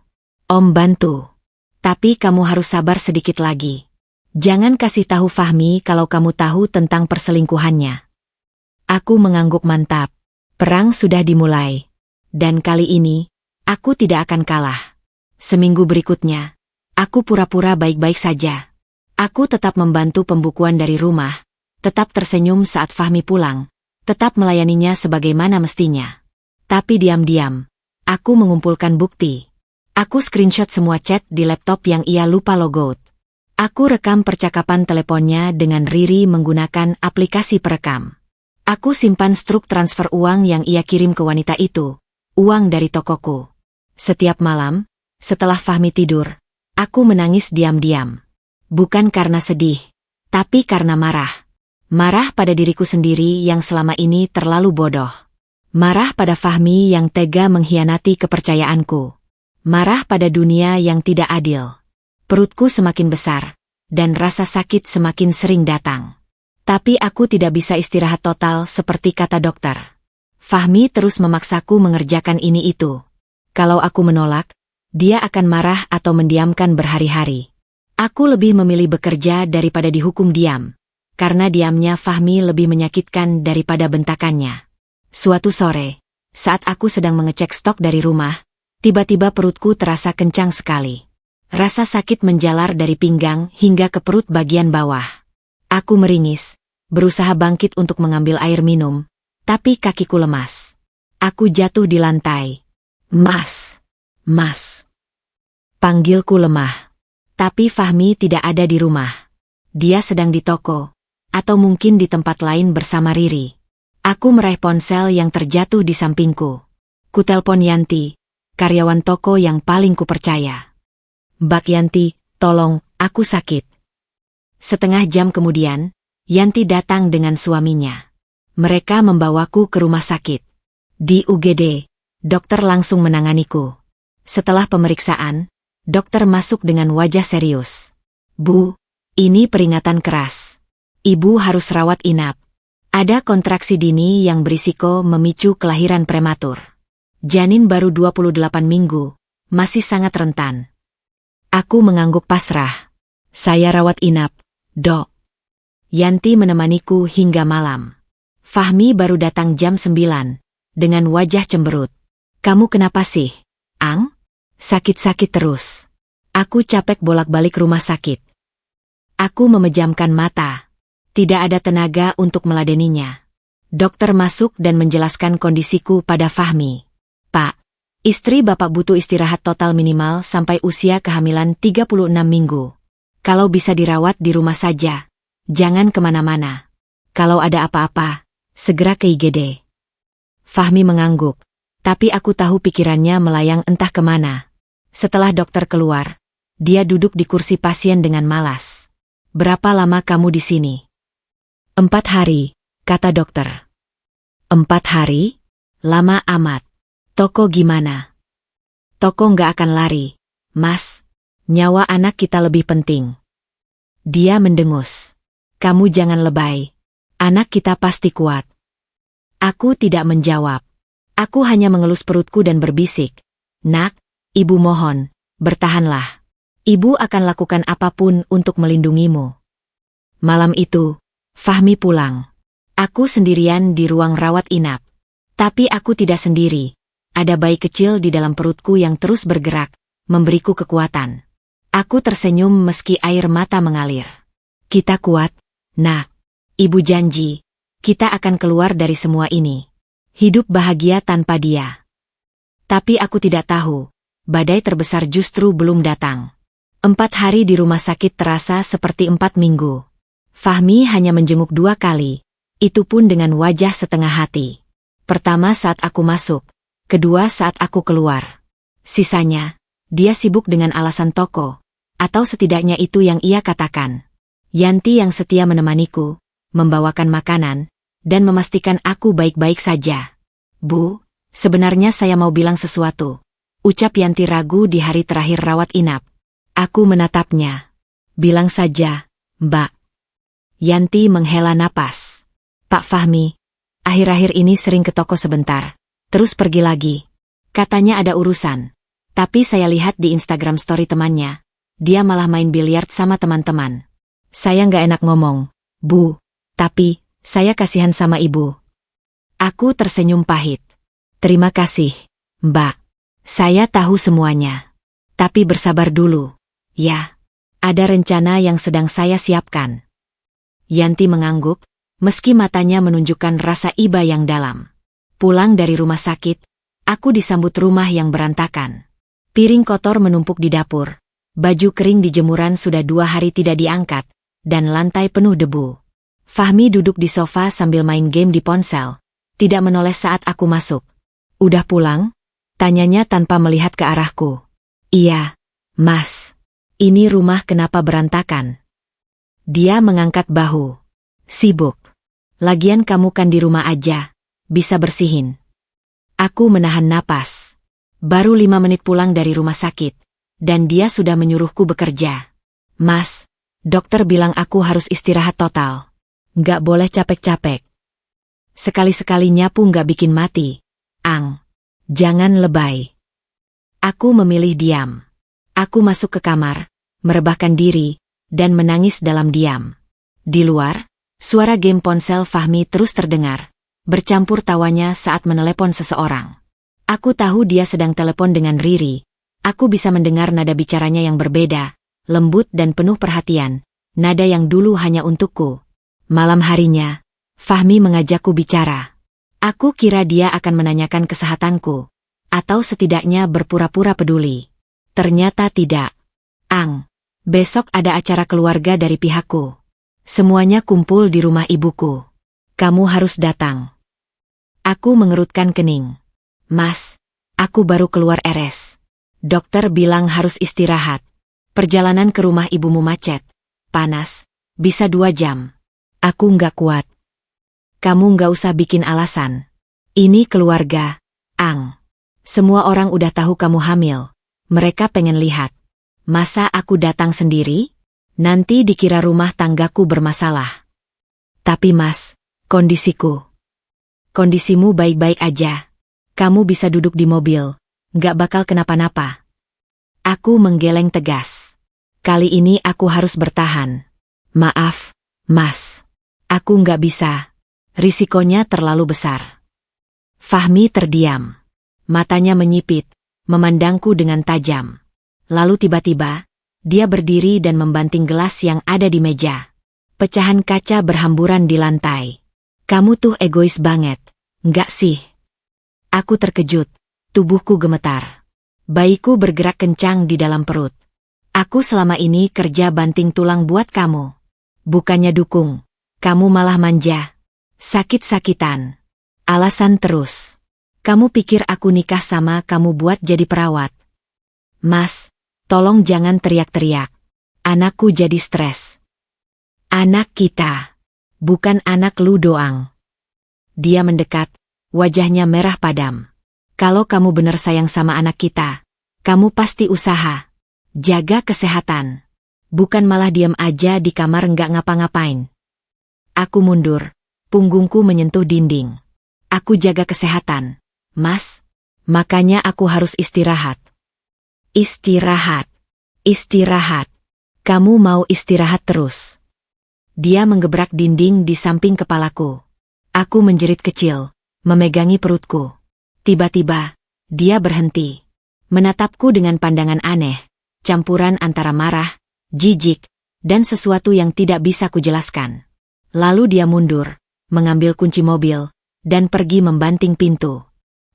Om bantu. Tapi kamu harus sabar sedikit lagi. Jangan kasih tahu Fahmi kalau kamu tahu tentang perselingkuhannya. Aku mengangguk mantap. Perang sudah dimulai. Dan kali ini, aku tidak akan kalah. Seminggu berikutnya, aku pura-pura baik-baik saja. Aku tetap membantu pembukuan dari rumah, tetap tersenyum saat Fahmi pulang, tetap melayaninya sebagaimana mestinya. Tapi diam-diam, aku mengumpulkan bukti. Aku screenshot semua chat di laptop yang ia lupa logout. Aku rekam percakapan teleponnya dengan Riri menggunakan aplikasi perekam. Aku simpan struk transfer uang yang ia kirim ke wanita itu, uang dari tokoku. Setiap malam, setelah Fahmi tidur, aku menangis diam-diam. Bukan karena sedih, tapi karena marah. Marah pada diriku sendiri yang selama ini terlalu bodoh. Marah pada Fahmi yang tega mengkhianati kepercayaanku. Marah pada dunia yang tidak adil. Perutku semakin besar, dan rasa sakit semakin sering datang. Tapi aku tidak bisa istirahat total seperti kata dokter. Fahmi terus memaksaku mengerjakan ini itu. Kalau aku menolak, dia akan marah atau mendiamkan berhari-hari. Aku lebih memilih bekerja daripada dihukum diam, karena diamnya Fahmi lebih menyakitkan daripada bentakannya. Suatu sore, saat aku sedang mengecek stok dari rumah, tiba-tiba perutku terasa kencang sekali. Rasa sakit menjalar dari pinggang hingga ke perut bagian bawah. Aku meringis, berusaha bangkit untuk mengambil air minum, tapi kakiku lemas. Aku jatuh di lantai. Mas, Mas. Panggilku lemah. Tapi Fahmi tidak ada di rumah. Dia sedang di toko, atau mungkin di tempat lain bersama Riri. Aku meraih ponsel yang terjatuh di sampingku. Kutelpon Yanti, karyawan toko yang paling kupercaya. Mbak Yanti, tolong, aku sakit. Setengah jam kemudian, Yanti datang dengan suaminya. Mereka membawaku ke rumah sakit. Di UGD, dokter langsung menanganiku. Setelah pemeriksaan, dokter masuk dengan wajah serius. Bu, ini peringatan keras. Ibu harus rawat inap. Ada kontraksi dini yang berisiko memicu kelahiran prematur. Janin baru 28 minggu, masih sangat rentan. Aku mengangguk pasrah. Saya rawat inap, Dok. Yanti menemaniku hingga malam. Fahmi baru datang jam 9, dengan wajah cemberut. Kamu kenapa sih, Ang? Sakit-sakit terus. Aku capek bolak-balik rumah sakit. Aku memejamkan mata. Tidak ada tenaga untuk meladeninya. Dokter masuk dan menjelaskan kondisiku pada Fahmi. Pak, istri Bapak butuh istirahat total minimal sampai usia kehamilan 36 minggu. Kalau bisa dirawat di rumah saja, jangan kemana-mana. Kalau ada apa-apa, segera ke IGD. Fahmi mengangguk, tapi aku tahu pikirannya melayang entah kemana. Setelah dokter keluar, dia duduk di kursi pasien dengan malas. Berapa lama kamu di sini? 4 hari, kata dokter. 4 hari? Lama amat. Toko gimana? Toko nggak akan lari, Mas. Nyawa anak kita lebih penting. Dia mendengus. Kamu jangan lebay. Anak kita pasti kuat. Aku tidak menjawab. Aku hanya mengelus perutku dan berbisik. Nak, ibu mohon, bertahanlah. Ibu akan lakukan apapun untuk melindungimu. Malam itu, Fahmi pulang. Aku sendirian di ruang rawat inap. Tapi aku tidak sendiri. Ada bayi kecil di dalam perutku yang terus bergerak, memberiku kekuatan. Aku tersenyum meski air mata mengalir. Kita kuat, Nak. Ibu janji, kita akan keluar dari semua ini. Hidup bahagia tanpa dia. Tapi aku tidak tahu, badai terbesar justru belum datang. 4 hari di rumah sakit terasa seperti 4 minggu. Fahmi hanya menjenguk 2 kali, itu pun dengan wajah setengah hati. Pertama saat aku masuk, kedua saat aku keluar. Sisanya, dia sibuk dengan alasan toko, atau setidaknya itu yang ia katakan. Yanti yang setia menemaniku, membawakan makanan, dan memastikan aku baik-baik saja. Bu, sebenarnya saya mau bilang sesuatu. Ucap Yanti ragu di hari terakhir rawat inap. Aku menatapnya. Bilang saja, Mbak. Yanti menghela napas. Pak Fahmi, akhir-akhir ini sering ke toko sebentar, terus pergi lagi. Katanya ada urusan. Tapi saya lihat di Instagram story temannya, dia malah main biliar sama teman-teman. Saya nggak enak ngomong, Bu, tapi saya kasihan sama ibu. Aku tersenyum pahit. Terima kasih, Mbak. Saya tahu semuanya. Tapi bersabar dulu, ya. Ada rencana yang sedang saya siapkan. Yanti mengangguk, meski matanya menunjukkan rasa iba yang dalam. Pulang dari rumah sakit, aku disambut rumah yang berantakan. Piring kotor menumpuk di dapur, baju kering di jemuran sudah 2 hari tidak diangkat, dan lantai penuh debu. Fahmi duduk di sofa sambil main game di ponsel, tidak menoleh saat aku masuk. "Udah pulang?" tanyanya tanpa melihat ke arahku. "Iya, Mas. Ini rumah kenapa berantakan?" Dia mengangkat bahu. "Sibuk. Lagian kamu kan di rumah aja, bisa bersihin." Aku menahan napas. Baru 5 menit pulang dari rumah sakit, dan dia sudah menyuruhku bekerja. "Mas, dokter bilang aku harus istirahat total. Nggak boleh capek-capek. Sekali-sekali nyapu nggak bikin mati. Ang, jangan lebay." Aku memilih diam. Aku masuk ke kamar, merebahkan diri, dan menangis dalam diam. Di luar, suara game ponsel Fahmi terus terdengar, bercampur tawanya saat menelepon seseorang. Aku tahu dia sedang telepon dengan Riri. Aku bisa mendengar nada bicaranya yang berbeda, lembut dan penuh perhatian, nada yang dulu hanya untukku. Malam harinya, Fahmi mengajakku bicara. Aku kira dia akan menanyakan kesehatanku, atau setidaknya berpura-pura peduli. Ternyata tidak. "Ang, besok ada acara keluarga dari pihakku. Semuanya kumpul di rumah ibuku. Kamu harus datang." Aku mengerutkan kening. "Mas, aku baru keluar RS. Dokter bilang harus istirahat. Perjalanan ke rumah ibumu macet, panas, bisa 2 jam. Aku nggak kuat." "Kamu nggak usah bikin alasan. Ini keluarga, Ang. Semua orang udah tahu kamu hamil. Mereka pengen lihat. Masa aku datang sendiri? Nanti dikira rumah tanggaku bermasalah." "Tapi Mas, kondisiku." "Kondisimu baik-baik aja. Kamu bisa duduk di mobil, nggak bakal kenapa-napa." Aku menggeleng tegas. Kali ini aku harus bertahan. "Maaf, Mas. Aku nggak bisa. Risikonya terlalu besar." Fahmi terdiam. Matanya menyipit, memandangku dengan tajam. Lalu tiba-tiba, dia berdiri dan membanting gelas yang ada di meja. Pecahan kaca berhamburan di lantai. "Kamu tuh egois banget, nggak sih?" Aku terkejut, tubuhku gemetar. Bayiku bergerak kencang di dalam perut. "Aku selama ini kerja banting tulang buat kamu. Bukannya dukung, kamu malah manja. Sakit-sakitan. Alasan terus. Kamu pikir aku nikah sama kamu buat jadi perawat?" "Mas, tolong jangan teriak-teriak. Anakku jadi stres." "Anak kita. Bukan anak lu doang." Dia mendekat, wajahnya merah padam. "Kalau kamu benar sayang sama anak kita, kamu pasti usaha. Jaga kesehatan. Bukan malah diam aja di kamar nggak ngapa-ngapain." Aku mundur, punggungku menyentuh dinding. "Aku jaga kesehatan, Mas. Makanya aku harus istirahat." "Istirahat. Istirahat. Kamu mau istirahat terus?" Dia menggebrak dinding di samping kepalaku. Aku menjerit kecil, memegangi perutku. Tiba-tiba, dia berhenti. Menatapku dengan pandangan aneh, campuran antara marah, jijik, dan sesuatu yang tidak bisa kujelaskan. Lalu dia mundur, mengambil kunci mobil, dan pergi membanting pintu.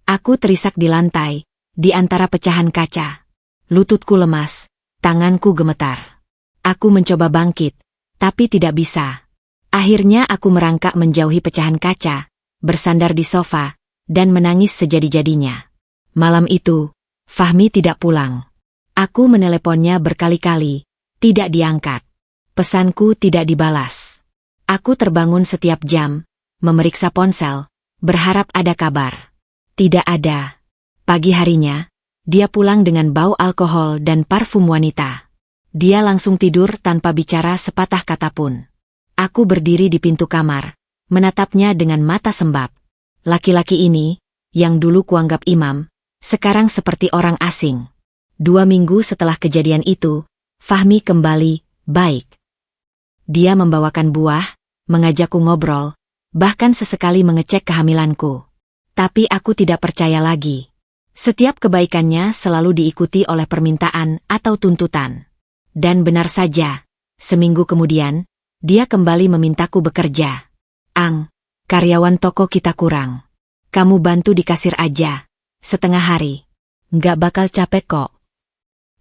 Aku terisak di lantai, di antara pecahan kaca. Lututku lemas, tanganku gemetar. Aku mencoba bangkit, tapi tidak bisa. Akhirnya aku merangkak menjauhi pecahan kaca, bersandar di sofa, dan menangis sejadi-jadinya. Malam itu, Fahmi tidak pulang. Aku meneleponnya berkali-kali, tidak diangkat. Pesanku tidak dibalas. Aku terbangun setiap jam, memeriksa ponsel, berharap ada kabar. Tidak ada. Pagi harinya, dia pulang dengan bau alkohol dan parfum wanita. Dia langsung tidur tanpa bicara sepatah kata pun. Aku berdiri di pintu kamar, menatapnya dengan mata sembab. Laki-laki ini, yang dulu kuanggap imam, sekarang seperti orang asing. 2 minggu setelah kejadian itu, Fahmi kembali baik. Dia membawakan buah, mengajakku ngobrol, bahkan sesekali mengecek kehamilanku. Tapi aku tidak percaya lagi. Setiap kebaikannya selalu diikuti oleh permintaan atau tuntutan. Dan benar saja, seminggu kemudian, dia kembali memintaku bekerja. Ang, karyawan toko kita kurang. Kamu bantu di kasir aja, setengah hari. Nggak bakal capek kok.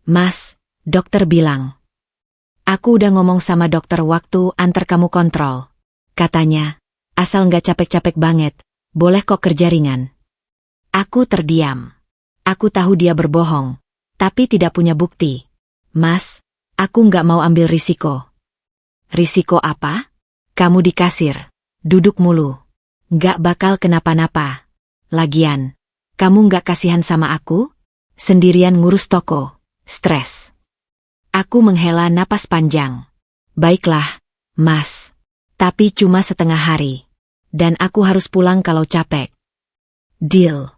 Mas, dokter bilang. Aku udah ngomong sama dokter waktu antar kamu kontrol. Katanya, asal nggak capek-capek banget, boleh kok kerja ringan. Aku terdiam. Aku tahu dia berbohong, tapi tidak punya bukti. Mas, aku nggak mau ambil risiko. Risiko apa? Kamu di kasir, duduk mulu. Nggak bakal kenapa-napa. Lagian, kamu nggak kasihan sama aku? Sendirian ngurus toko, stres. Aku menghela napas panjang. Baiklah, Mas. Tapi cuma setengah hari. Dan aku harus pulang kalau capek. Deal.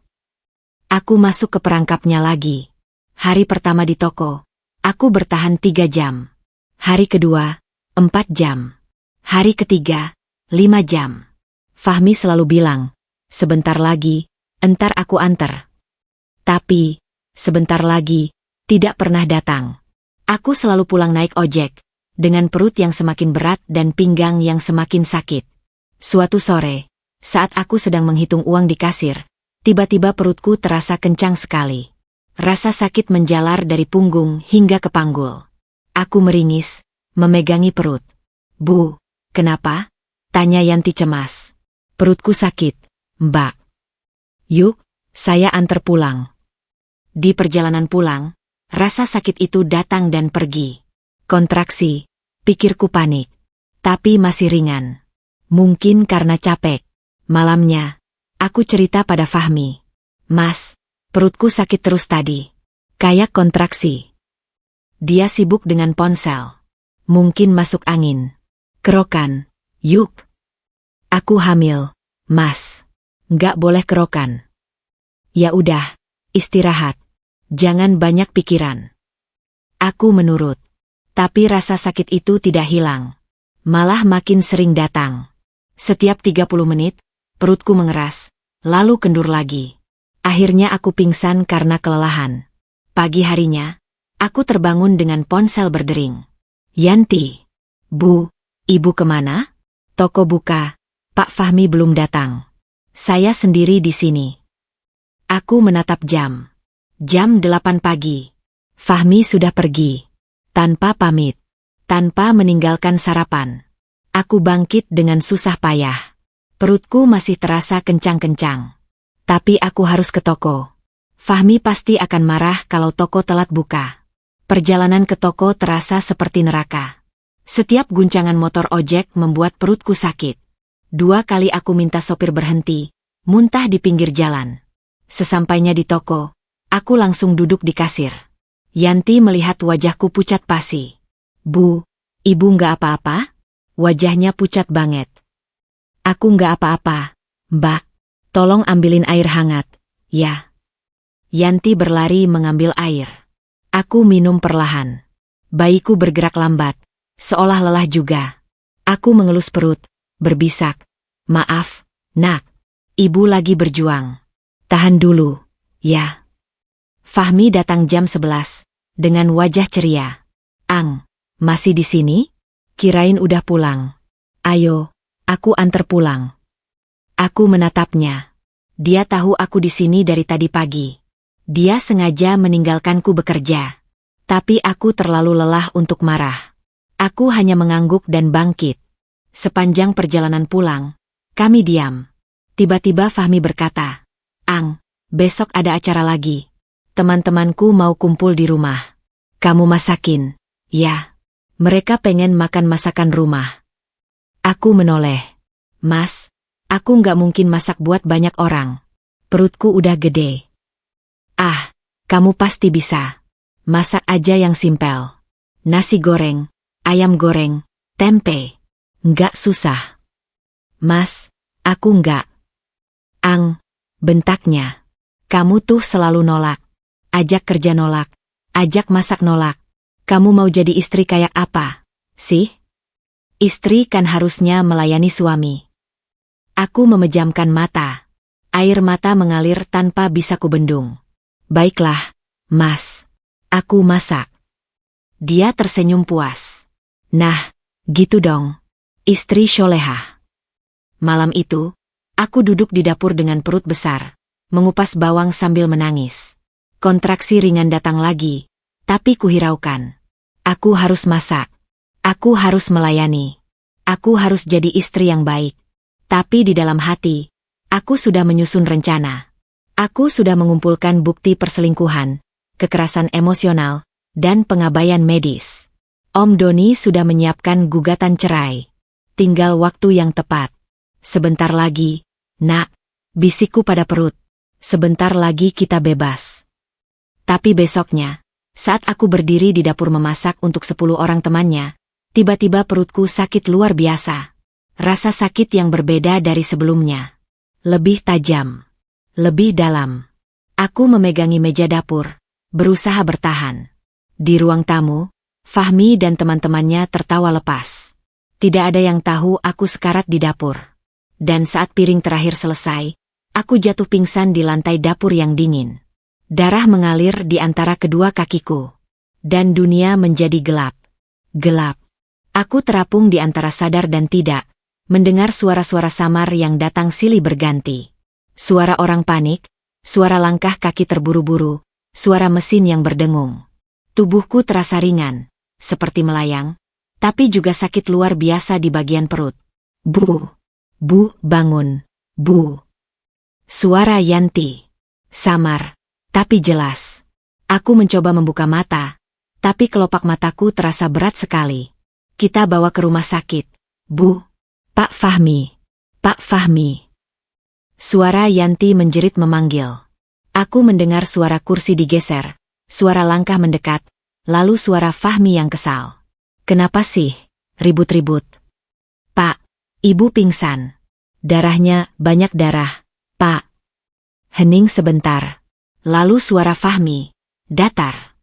Aku masuk ke perangkapnya lagi. Hari pertama di toko, aku bertahan 3 jam. Hari kedua, 4 jam. Hari ketiga, 5 jam. Fahmi selalu bilang, sebentar lagi, entar aku antar. Tapi, sebentar lagi, tidak pernah datang. Aku selalu pulang naik ojek, dengan perut yang semakin berat dan pinggang yang semakin sakit. Suatu sore, saat aku sedang menghitung uang di kasir, tiba-tiba perutku terasa kencang sekali. Rasa sakit menjalar dari punggung hingga ke panggul. Aku meringis, memegangi perut. Bu, kenapa? Tanya Yanti cemas. Perutku sakit, Mbak. Yuk, saya antar pulang. Di perjalanan pulang, rasa sakit itu datang dan pergi. Kontraksi, pikirku panik. Tapi masih ringan. Mungkin karena capek. Malamnya, aku cerita pada Fahmi. Mas, perutku sakit terus tadi. Kayak kontraksi. Dia sibuk dengan ponsel. Mungkin masuk angin. Kerokan, yuk. Aku hamil, Mas. Nggak boleh kerokan. Ya udah, istirahat. Jangan banyak pikiran. Aku menurut. Tapi rasa sakit itu tidak hilang. Malah makin sering datang. Setiap 30 menit, perutku mengeras, lalu kendur lagi. Akhirnya aku pingsan karena kelelahan. Pagi harinya, aku terbangun dengan ponsel berdering. Yanti. Bu, ibu kemana? Toko buka, Pak Fahmi belum datang. Saya sendiri di sini. Aku menatap jam. Jam 8 pagi. Fahmi sudah pergi. Tanpa pamit. Tanpa meninggalkan sarapan. Aku bangkit dengan susah payah. Perutku masih terasa kencang-kencang. Tapi aku harus ke toko. Fahmi pasti akan marah kalau toko telat buka. Perjalanan ke toko terasa seperti neraka. Setiap guncangan motor ojek membuat perutku sakit. 2 kali aku minta sopir berhenti, muntah di pinggir jalan. Sesampainya di toko, aku langsung duduk di kasir. Yanti melihat wajahku pucat pasi. Bu, ibu nggak apa-apa? Wajahnya pucat banget. Aku nggak apa-apa, Mbak. Tolong ambilin air hangat, ya. Yanti berlari mengambil air. Aku minum perlahan. Bayiku bergerak lambat, seolah lelah juga. Aku mengelus perut, berbisak. Maaf, nak. Ibu lagi berjuang. Tahan dulu, ya. Fahmi datang jam 11, dengan wajah ceria. Ang, masih di sini? Kirain udah pulang. Ayo, aku antar pulang. Aku menatapnya. Dia tahu aku di sini dari tadi pagi. Dia sengaja meninggalkanku bekerja. Tapi aku terlalu lelah untuk marah. Aku hanya mengangguk dan bangkit. Sepanjang perjalanan pulang, kami diam. Tiba-tiba Fahmi berkata, Ang, besok ada acara lagi. Teman-temanku mau kumpul di rumah. Kamu masakin, ya. Mereka pengen makan masakan rumah. Aku menoleh. Mas, aku nggak mungkin masak buat banyak orang. Perutku udah gede. Ah, kamu pasti bisa. Masak aja yang simpel. Nasi goreng, ayam goreng, tempe. Nggak susah. Mas, aku nggak. Ang, bentaknya. Kamu tuh selalu nolak. Ajak kerja nolak. Ajak masak nolak. Kamu mau jadi istri kayak apa, sih? Istri kan harusnya melayani suami. Aku memejamkan mata. Air mata mengalir tanpa bisa kubendung. Baiklah, Mas. Aku masak. Dia tersenyum puas. Nah, gitu dong. Istri solehah. Malam itu, aku duduk di dapur dengan perut besar, mengupas bawang sambil menangis. Kontraksi ringan datang lagi, tapi kuhiraukan. Aku harus masak. Aku harus melayani. Aku harus jadi istri yang baik. Tapi di dalam hati, aku sudah menyusun rencana. Aku sudah mengumpulkan bukti perselingkuhan, kekerasan emosional, dan pengabaian medis. Om Doni sudah menyiapkan gugatan cerai. Tinggal waktu yang tepat. Sebentar lagi, nak, bisikku pada perut. Sebentar lagi kita bebas. Tapi besoknya, saat aku berdiri di dapur memasak untuk 10 orang temannya, tiba-tiba perutku sakit luar biasa. Rasa sakit yang berbeda dari sebelumnya. Lebih tajam. Lebih dalam. Aku memegangi meja dapur, berusaha bertahan. Di ruang tamu, Fahmi dan teman-temannya tertawa lepas. Tidak ada yang tahu aku sekarat di dapur. Dan saat piring terakhir selesai, aku jatuh pingsan di lantai dapur yang dingin. Darah mengalir di antara kedua kakiku. Dan dunia menjadi gelap. Gelap. Aku terapung di antara sadar dan tidak, mendengar suara-suara samar yang datang silih berganti. Suara orang panik, suara langkah kaki terburu-buru, suara mesin yang berdengung. Tubuhku terasa ringan, seperti melayang, tapi juga sakit luar biasa di bagian perut. Bu, Bu, bangun, Bu. Suara Yanti. Samar, tapi jelas. Aku mencoba membuka mata, tapi kelopak mataku terasa berat sekali. Kita bawa ke rumah sakit, Bu. Pak Fahmi. Pak Fahmi. Suara Yanti menjerit memanggil. Aku mendengar suara kursi digeser. Suara langkah mendekat, lalu suara Fahmi yang kesal. Kenapa sih, ribut-ribut? Pak, ibu pingsan. Darahnya banyak darah, Pak. Hening sebentar. Lalu suara Fahmi, datar.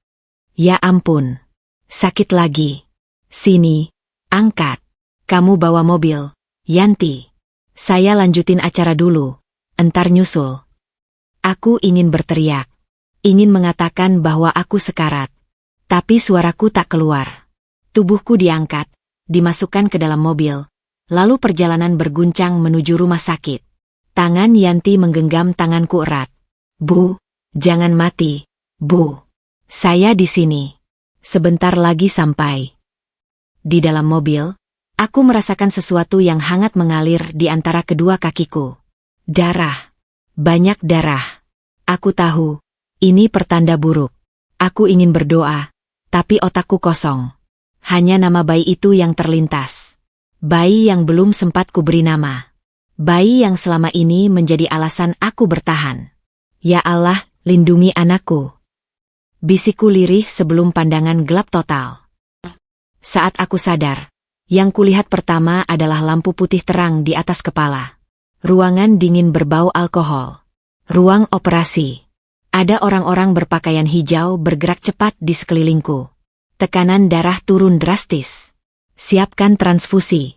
Ya ampun, sakit lagi. Sini, angkat. Kamu bawa mobil, Yanti. Saya lanjutin acara dulu, entar nyusul. Aku ingin berteriak. Ingin mengatakan bahwa aku sekarat. Tapi suaraku tak keluar. Tubuhku diangkat, dimasukkan ke dalam mobil, lalu perjalanan berguncang menuju rumah sakit. Tangan Yanti menggenggam tanganku erat. Bu, jangan mati, Bu. Saya di sini. Sebentar lagi sampai. Di dalam mobil, aku merasakan sesuatu yang hangat mengalir di antara kedua kakiku. Darah. Banyak darah. Aku tahu. Ini pertanda buruk. Aku ingin berdoa, tapi otakku kosong. Hanya nama bayi itu yang terlintas. Bayi yang belum sempat kuberi nama. Bayi yang selama ini menjadi alasan aku bertahan. Ya Allah, lindungi anakku. Bisikku lirih sebelum pandangan gelap total. Saat aku sadar, yang kulihat pertama adalah lampu putih terang di atas kepala. Ruangan dingin berbau alkohol. Ruang operasi. Ada orang-orang berpakaian hijau bergerak cepat di sekelilingku. Tekanan darah turun drastis. Siapkan transfusi.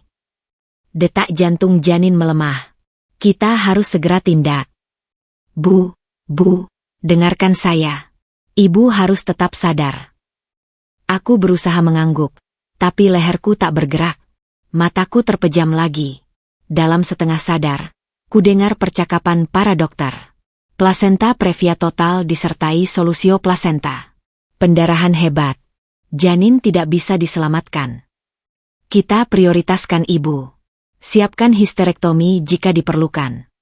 Detak jantung janin melemah. Kita harus segera tindak. Bu, dengarkan saya. Ibu harus tetap sadar. Aku berusaha mengangguk, tapi leherku tak bergerak. Mataku terpejam lagi. Dalam setengah sadar, kudengar percakapan para dokter. Plasenta previa total disertai solusio plasenta. Pendarahan hebat. Janin tidak bisa diselamatkan. Kita prioritaskan ibu. Siapkan histerektomi jika diperlukan.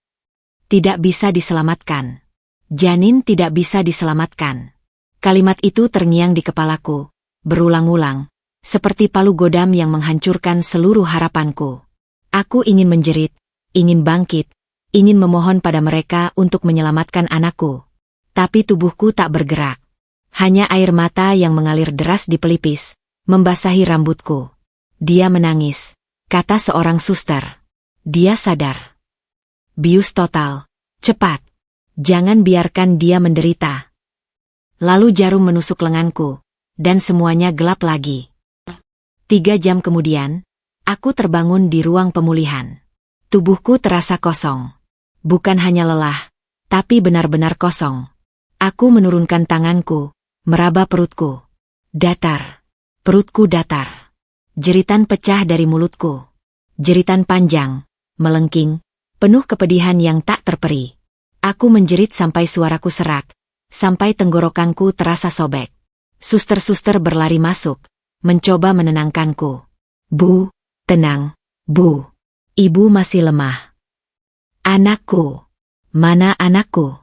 Tidak bisa diselamatkan. Janin tidak bisa diselamatkan. Kalimat itu terngiang di kepalaku, berulang-ulang, seperti palu godam yang menghancurkan seluruh harapanku. Aku ingin menjerit, ingin bangkit, ingin memohon pada mereka untuk menyelamatkan anakku. Tapi tubuhku tak bergerak. Hanya air mata yang mengalir deras di pelipis, membasahi rambutku. Dia menangis, kata seorang suster. Dia sadar. Bius total. Cepat. Jangan biarkan dia menderita. Lalu jarum menusuk lenganku, dan semuanya gelap lagi. 3 jam kemudian, aku terbangun di ruang pemulihan. Tubuhku terasa kosong. Bukan hanya lelah, tapi benar-benar kosong. Aku menurunkan tanganku, meraba perutku. Datar. Perutku datar. Jeritan pecah dari mulutku. Jeritan panjang, melengking, penuh kepedihan yang tak terperi. Aku menjerit sampai suaraku serak, sampai tenggorokanku terasa sobek. Suster-suster berlari masuk, mencoba menenangkanku. Bu, tenang, Bu. Ibu masih lemah. Anakku. Mana anakku?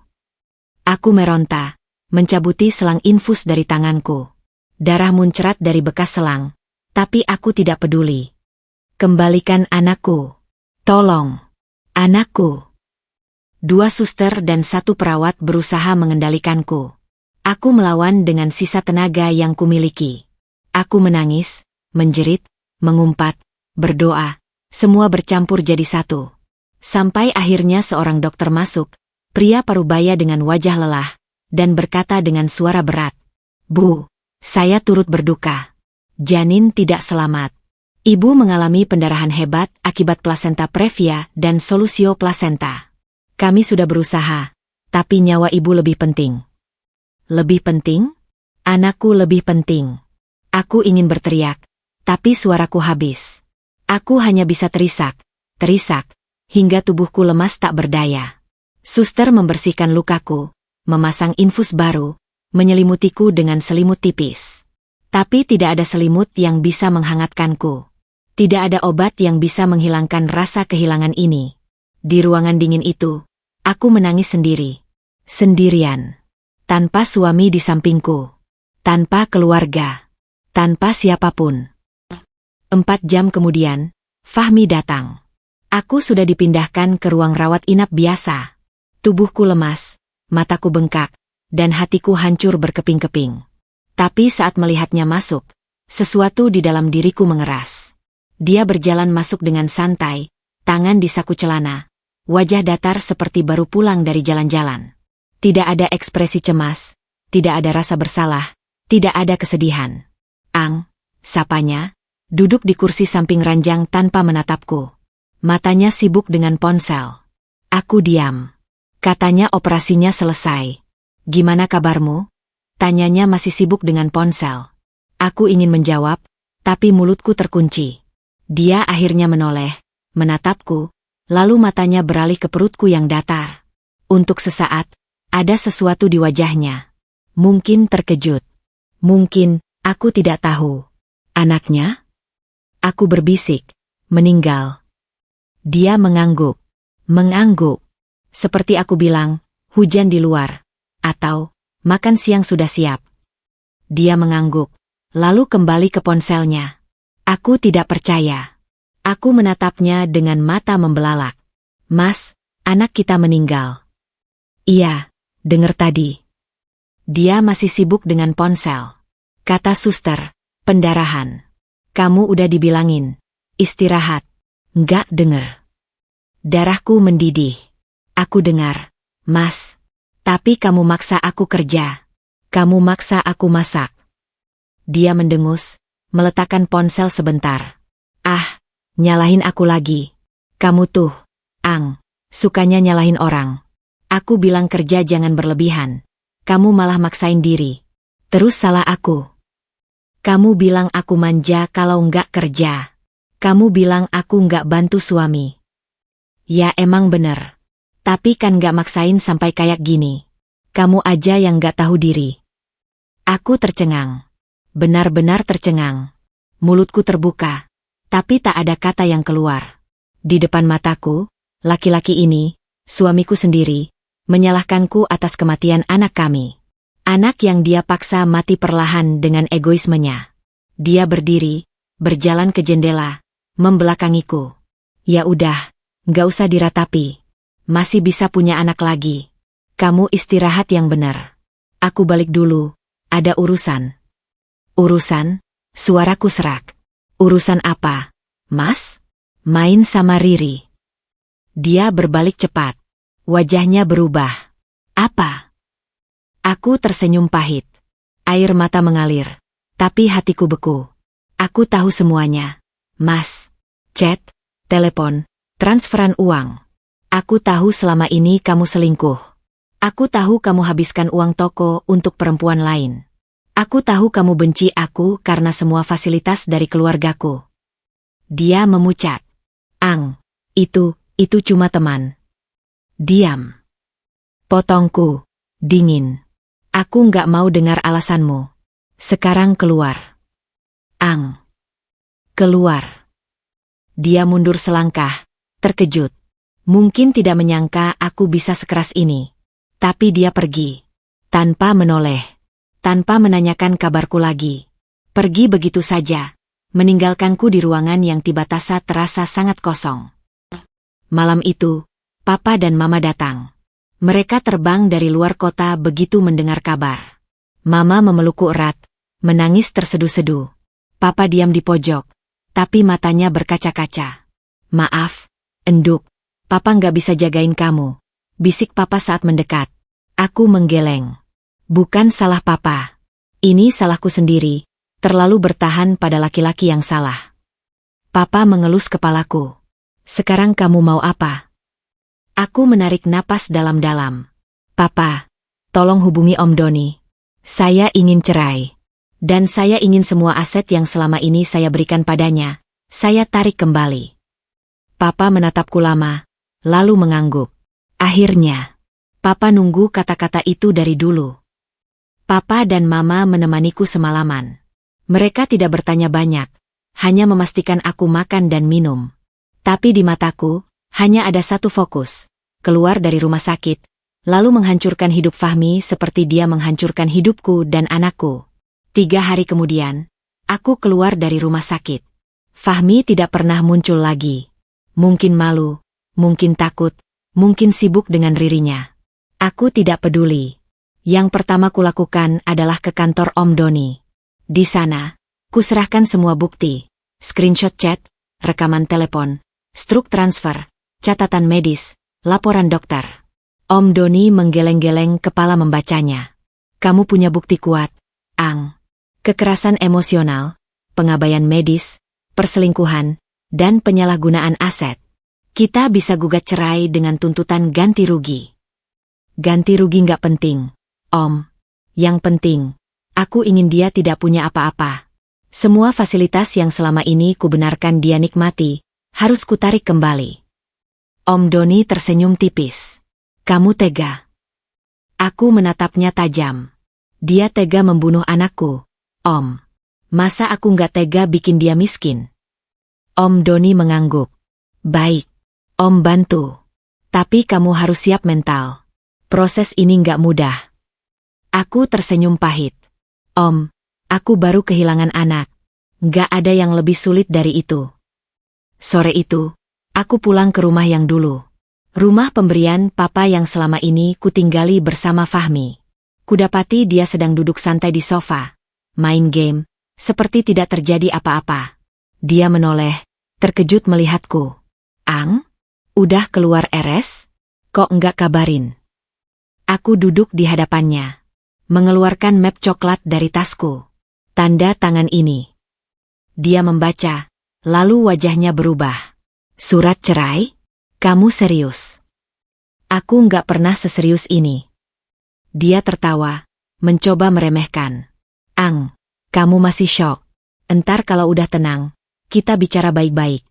Aku meronta, mencabuti selang infus dari tanganku. Darah muncrat dari bekas selang, tapi aku tidak peduli. Kembalikan anakku. Tolong. Anakku. 2 suster dan 1 perawat berusaha mengendalikanku. Aku melawan dengan sisa tenaga yang kumiliki. Aku menangis, menjerit, mengumpat, berdoa, semua bercampur jadi satu. Sampai akhirnya seorang dokter masuk, pria parubaya dengan wajah lelah, dan berkata dengan suara berat, Bu, saya turut berduka. Janin tidak selamat. Ibu mengalami pendarahan hebat akibat plasenta previa dan solusio plasenta. Kami sudah berusaha, tapi nyawa ibu lebih penting. Lebih penting? Anakku lebih penting. Aku ingin berteriak, tapi suaraku habis. Aku hanya bisa terisak, hingga tubuhku lemas tak berdaya. Suster membersihkan lukaku, memasang infus baru, menyelimutiku dengan selimut tipis. Tapi tidak ada selimut yang bisa menghangatkanku. Tidak ada obat yang bisa menghilangkan rasa kehilangan ini. Di ruangan dingin itu, aku menangis sendiri. Sendirian. Tanpa suami di sampingku. Tanpa keluarga. Tanpa siapapun. 4 jam kemudian, Fahmi datang. Aku sudah dipindahkan ke ruang rawat inap biasa. Tubuhku lemas, mataku bengkak, dan hatiku hancur berkeping-keping. Tapi saat melihatnya masuk, sesuatu di dalam diriku mengeras. Dia berjalan masuk dengan santai, tangan di saku celana, wajah datar seperti baru pulang dari jalan-jalan. Tidak ada ekspresi cemas, tidak ada rasa bersalah, tidak ada kesedihan. Ang, sapanya, duduk di kursi samping ranjang tanpa menatapku. Matanya sibuk dengan ponsel. Aku diam. Katanya operasinya selesai. Gimana kabarmu? Tanyanya masih sibuk dengan ponsel. Aku ingin menjawab, tapi mulutku terkunci. Dia akhirnya menoleh, menatapku, lalu matanya beralih ke perutku yang datar. Untuk sesaat, ada sesuatu di wajahnya. Mungkin terkejut. Mungkin, aku tidak tahu. Anaknya? Aku berbisik. Meninggal. Dia mengangguk. Mengangguk. Seperti aku bilang, hujan di luar. Atau, makan siang sudah siap. Dia mengangguk, lalu kembali ke ponselnya. Aku tidak percaya. Aku menatapnya dengan mata membelalak. Mas, anak kita meninggal. Iya, dengar tadi. Dia masih sibuk dengan ponsel. Kata suster, pendarahan. Kamu udah dibilangin. Istirahat. Nggak denger. Darahku mendidih. Aku dengar, Mas. Tapi kamu maksa aku kerja. Kamu maksa aku masak. Dia mendengus, meletakkan ponsel sebentar. Ah, nyalahin aku lagi. Kamu tuh, Ang, sukanya nyalahin orang. Aku bilang kerja jangan berlebihan. Kamu malah maksain diri. Terus salah aku. Kamu bilang aku manja kalau nggak kerja. Kamu bilang aku nggak bantu suami. Ya emang bener. Tapi kan nggak maksain sampai kayak gini. Kamu aja yang nggak tahu diri. Aku tercengang. Benar-benar tercengang. Mulutku terbuka. Tapi tak ada kata yang keluar. Di depan mataku, laki-laki ini, suamiku sendiri, menyalahkanku atas kematian anak kami. Anak yang dia paksa mati perlahan dengan egoismenya. Dia berdiri, berjalan ke jendela, membelakangiku. Ya udah, nggak usah diratapi. Masih bisa punya anak lagi. Kamu istirahat yang benar. Aku balik dulu, ada urusan. Urusan? Suaraku serak. Urusan apa, Mas? Main sama Riri. Dia berbalik cepat. Wajahnya berubah. Apa? Aku tersenyum pahit. Air mata mengalir. Tapi hatiku beku. Aku tahu semuanya. Mas. Chat, telepon, transferan uang. Aku tahu selama ini kamu selingkuh. Aku tahu kamu habiskan uang toko untuk perempuan lain. Aku tahu kamu benci aku karena semua fasilitas dari keluargaku. Dia memucat. Ang, itu cuma teman. Diam. Potongku. Dingin. Aku nggak mau dengar alasanmu. Sekarang keluar. Ang. Keluar. Dia mundur selangkah, terkejut. Mungkin tidak menyangka aku bisa sekeras ini. Tapi dia pergi. Tanpa menoleh. Tanpa menanyakan kabarku lagi. Pergi begitu saja. Meninggalkanku di ruangan yang tiba-tiba terasa sangat kosong. Malam itu, Papa dan Mama datang. Mereka terbang dari luar kota begitu mendengar kabar. Mama memelukku erat, menangis terseduh-seduh. Papa diam di pojok, tapi matanya berkaca-kaca. Maaf, Enduk, Papa nggak bisa jagain kamu, bisik Papa saat mendekat. Aku menggeleng. Bukan salah Papa. Ini salahku sendiri, terlalu bertahan pada laki-laki yang salah. Papa mengelus kepalaku. Sekarang kamu mau apa? Aku menarik napas dalam-dalam. Papa, tolong hubungi Om Doni. Saya ingin cerai. Dan saya ingin semua aset yang selama ini saya berikan padanya, saya tarik kembali. Papa menatapku lama, lalu mengangguk. Akhirnya, Papa nunggu kata-kata itu dari dulu. Papa dan Mama menemaniku semalaman. Mereka tidak bertanya banyak, hanya memastikan aku makan dan minum. Tapi di mataku, hanya ada satu fokus, keluar dari rumah sakit, lalu menghancurkan hidup Fahmi seperti dia menghancurkan hidupku dan anakku. 3 hari kemudian, aku keluar dari rumah sakit. Fahmi tidak pernah muncul lagi. Mungkin malu, mungkin takut, mungkin sibuk dengan ririnya. Aku tidak peduli. Yang pertama kulakukan adalah ke kantor Om Doni. Di sana, kuserahkan semua bukti, screenshot chat, rekaman telepon, struk transfer, catatan medis, laporan dokter. Om Doni menggeleng-geleng kepala membacanya. Kamu punya bukti kuat, Ang. Kekerasan emosional, pengabaian medis, perselingkuhan, dan penyalahgunaan aset. Kita bisa gugat cerai dengan tuntutan ganti rugi. Ganti rugi nggak penting, Om. Yang penting, aku ingin dia tidak punya apa-apa. Semua fasilitas yang selama ini kubenarkan dia nikmati, harus kutarik kembali. Om Doni tersenyum tipis. Kamu tega. Aku menatapnya tajam. Dia tega membunuh anakku, Om. Masa aku nggak tega bikin dia miskin? Om Doni mengangguk. Baik, Om bantu. Tapi kamu harus siap mental. Proses ini nggak mudah. Aku tersenyum pahit. Om, aku baru kehilangan anak. Nggak ada yang lebih sulit dari itu. Sore itu, aku pulang ke rumah yang dulu. Rumah pemberian Papa yang selama ini kutinggali bersama Fahmi. Kudapati dia sedang duduk santai di sofa, main game, seperti tidak terjadi apa-apa. Dia menoleh, terkejut melihatku. Ang? Udah keluar RS? Kok enggak kabarin? Aku duduk di hadapannya, mengeluarkan map coklat dari tasku. Tanda tangan ini. Dia membaca, lalu wajahnya berubah. Surat cerai? Kamu serius? Aku nggak pernah seserius ini. Dia tertawa, mencoba meremehkan. Ang, kamu masih syok. Entar kalau udah tenang, kita bicara baik-baik.